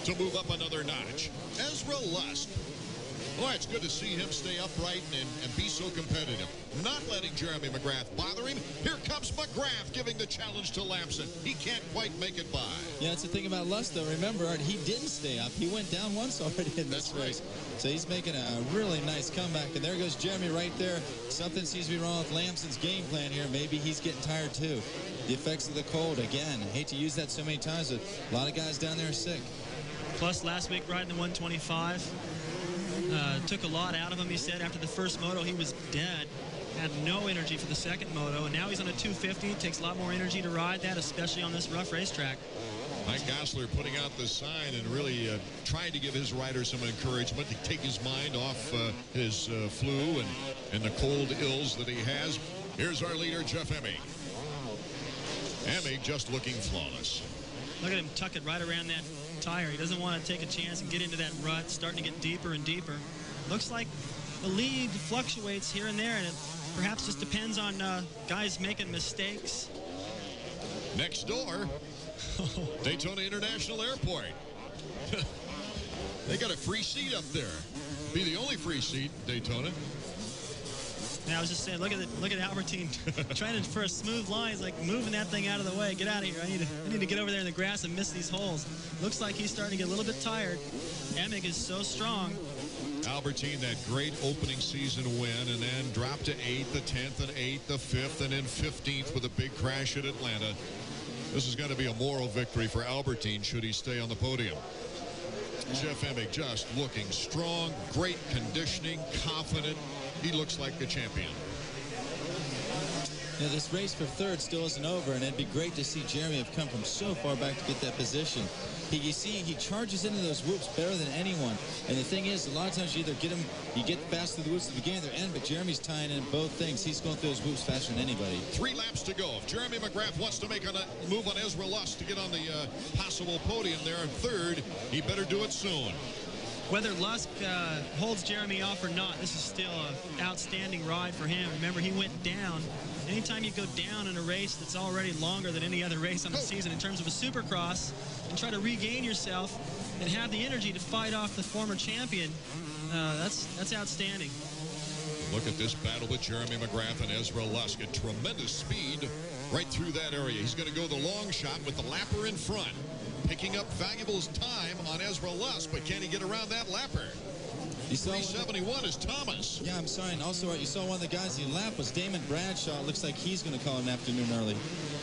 to move up another notch. Ezra Lusk Boy, it's good to see him stay upright and be so competitive. Not letting Jeremy McGrath bother him. Here comes McGrath giving the challenge to Lamson. He can't quite make it by. Yeah, that's the thing about Lust, though. Remember, he didn't stay up. He went down once already in this race. Right. So he's making a really nice comeback. And there goes Jeremy right there. Something seems to be wrong with Lamson's game plan here. Maybe he's getting tired, too. The effects of the cold. Again, I hate to use that so many times, but a lot of guys down there are sick. Plus, last week riding the 125, took a lot out of him. He said after the first moto he was dead, had no energy for the second moto, and now he's on a 250. It takes a lot more energy to ride that, especially on this rough racetrack. Mike Gosselaar putting out the sign and really trying to give his rider some encouragement to take his mind off his flu and the cold ills that he has. Here's our leader, Jeff Emig. Emig just looking flawless. Look at him tuck it right around that tire. He doesn't want to take a chance and get into that rut, starting to get deeper and deeper. Looks like the lead fluctuates here and there, and it perhaps just depends on guys making mistakes. Next door, Daytona International Airport. They got a free seat up there. Be the only free seat in Daytona. Now, I was just saying, look at Albertine trying to, for a smooth line. He's like moving that thing out of the way. Get out of here. I need to get over there in the grass and miss these holes. Looks like he's starting to get a little bit tired. Emig is so strong. Albertine, that great opening season win, and then dropped to 8th, the 10th, and 8th, the 5th, and then 15th with a big crash at Atlanta. This is going to be a moral victory for Albertine should he stay on the podium. Jeff Emig just looking strong, great conditioning, confident. He looks like the champion. Now, this race for third still isn't over, and it'd be great to see Jeremy have come from so far back to get that position. You see, he charges into those whoops better than anyone. And the thing is, a lot of times you either get fast through the whoops at the beginning or the end, but Jeremy's tying in both things. He's going through those whoops faster than anybody. 3 laps to go. If Jeremy McGrath wants to make a move on Ezra Lust to get on the possible podium there in third, he better do it soon. Whether Lusk holds Jeremy off or not, this is still an outstanding ride for him. Remember, he went down. Anytime you go down in a race that's already longer than any other race on the season in terms of a Supercross and try to regain yourself and have the energy to fight off the former champion, that's outstanding. Look at this battle with Jeremy McGrath and Ezra Lusk at tremendous speed right through that area. He's going to go the long shot with the lapper in front, picking up valuable time on Ezra Lusk, but can he get around that lapper? 371 is Thomas. Yeah, I'm sorry. And also, you saw one of the guys he lapped was Damon Bradshaw. It looks like he's going to call an afternoon early.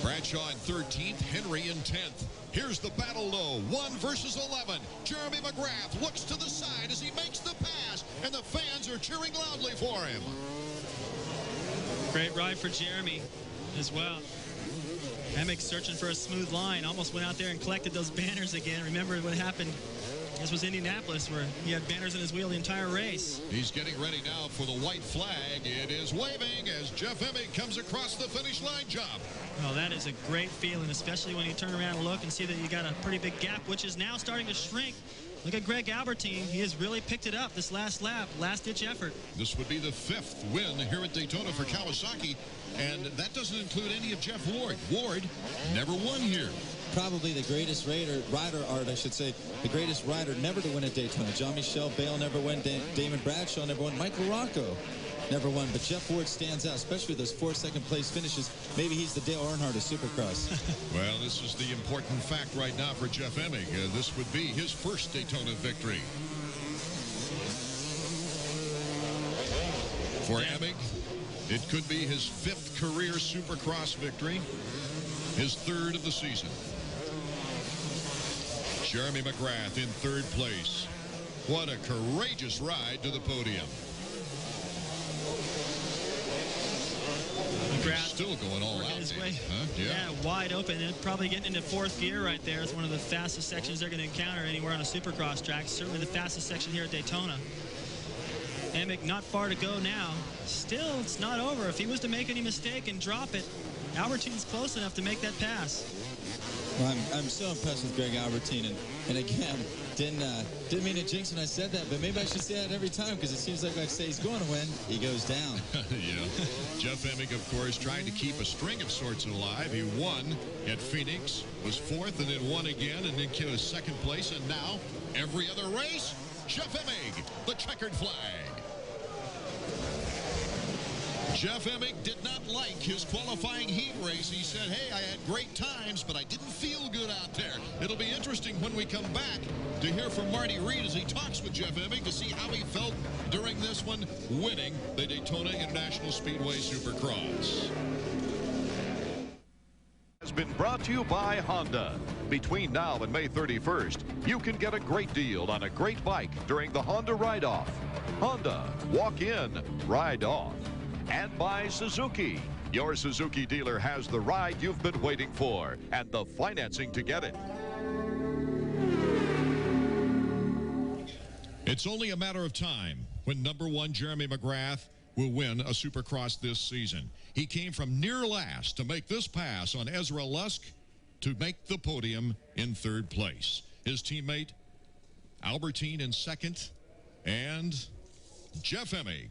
Bradshaw in 13th, Henry in 10th. Here's the battle low, 1 versus 11. Jeremy McGrath looks to the side as he makes the pass, and the fans are cheering loudly for him. Great ride for Jeremy as well. Emig searching for a smooth line. Almost went out there and collected those banners again. Remember what happened? This was Indianapolis, where he had banners in his wheel the entire race. He's getting ready now for the white flag. It is waving as Jeff Emig comes across the finish line jump. Well, that is a great feeling, especially when you turn around and look and see that you got a pretty big gap, which is now starting to shrink. Look at Greg Albertine. He has really picked it up this last lap, last-ditch effort. This would be the 5th win here at Daytona for Kawasaki, and that doesn't include any of Jeff Ward. Ward never won here. Probably the greatest the greatest rider never to win at Daytona. Jean-Michel Bale never won. Damon Bradshaw never won. Michael Rocco never won. But Jeff Ward stands out, especially with those 4 second-place finishes. Maybe he's the Dale Earnhardt of Supercross. Well, this is the important fact right now for Jeff Emig. This would be his first Daytona victory. For Emig, it could be his 5th career Supercross victory, his 3rd of the season. Jeremy McGrath in 3rd place. What a courageous ride to the podium. McGrath still going all out. His way. Huh? Yeah, wide open and probably getting into 4th gear right there. It's one of the fastest sections they're going to encounter anywhere on a Supercross track. Certainly the fastest section here at Daytona. Emig not far to go now. Still, it's not over. If he was to make any mistake and drop it, Albertine's close enough to make that pass. Well, I'm so impressed with Greg Albertine, and again, didn't mean to jinx when I said that, but maybe I should say that every time, because it seems like I say he's going to win, he goes down. Yeah. Jeff Emig, of course, trying to keep a string of sorts alive. He won at Phoenix, was 4th, and then won again, and then came 2nd place, and now every other race, Jeff Emig, the checkered flag. Jeff Emig did not like his qualifying heat race. He said, hey, I had great times, but I didn't feel good out there. It'll be interesting when we come back to hear from Marty Reed as he talks with Jeff Emig to see how he felt during this one, winning the Daytona International Speedway Supercross. Has been brought to you by Honda. Between now and May 31st, you can get a great deal on a great bike during the Honda Ride-Off. Honda, walk in, ride off. And by Suzuki. Your Suzuki dealer has the ride you've been waiting for and the financing to get it. It's only a matter of time when #1 Jeremy McGrath will win a Supercross this season. He came from near last to make this pass on Ezra Lusk to make the podium in 3rd place. His teammate Albertine in 2nd, and Jeff Emig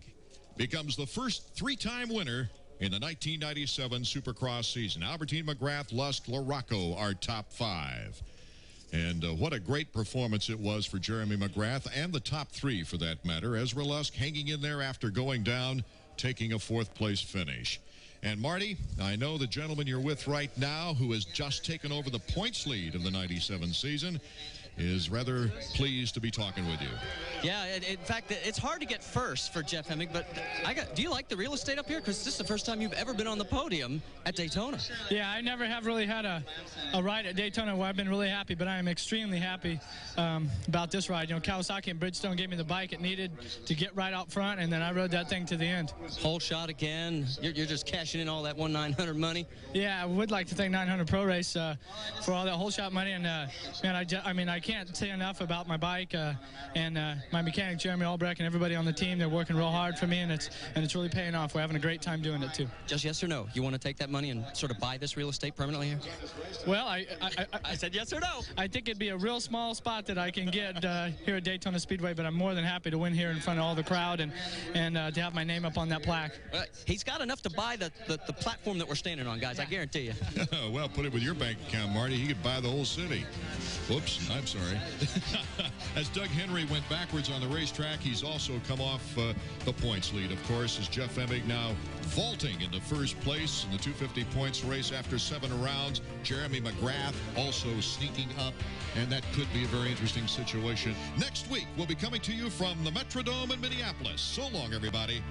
becomes the first 3-time winner in the 1997 Supercross season. Albertine, McGrath, Lusk, LaRocco are top 5. And what a great performance it was for Jeremy McGrath, and the top 3 for that matter. Ezra Lusk hanging in there after going down, taking a 4th place finish. And Marty, I know the gentleman you're with right now, who has just taken over the points lead of the 97 season, is rather pleased to be talking with you. Yeah, in fact, it's hard to get first for Jeff Emig, but do you like the real estate up here? Because this is the first time you've ever been on the podium at Daytona. Yeah, I never have really had a ride at Daytona where I've been really happy, but I am extremely happy about this ride. You know, Kawasaki and Bridgestone gave me the bike it needed to get right out front, and then I rode that thing to the end. Whole shot again. You're just cashing in all that 1-900 money. Yeah, I would like to thank 900 Pro Race for all that whole shot money, and man, I can't say enough about my bike and my mechanic Jeremy Albrecht and everybody on the team. They're working real hard for me, and it's really paying off. We're having a great time doing it too. Just yes or no? You want to take that money and sort of buy this real estate permanently here? Well, I said yes or no. I think it'd be a real small spot that I can get here at Daytona Speedway, but I'm more than happy to win here in front of all the crowd and to have my name up on that plaque. He's got enough to buy the platform that we're standing on, guys. Yeah. I guarantee you. Well, put it with your bank account, Marty. He could buy the whole city. Whoops, I'm sorry. As Doug Henry went backwards on the racetrack, he's also come off the points lead, of course, as Jeff Emig now vaulting into 1st place in the 250 points race after 7 rounds. Jeremy McGrath also sneaking up, and that could be a very interesting situation. Next week, we'll be coming to you from the Metrodome in Minneapolis. So long, everybody.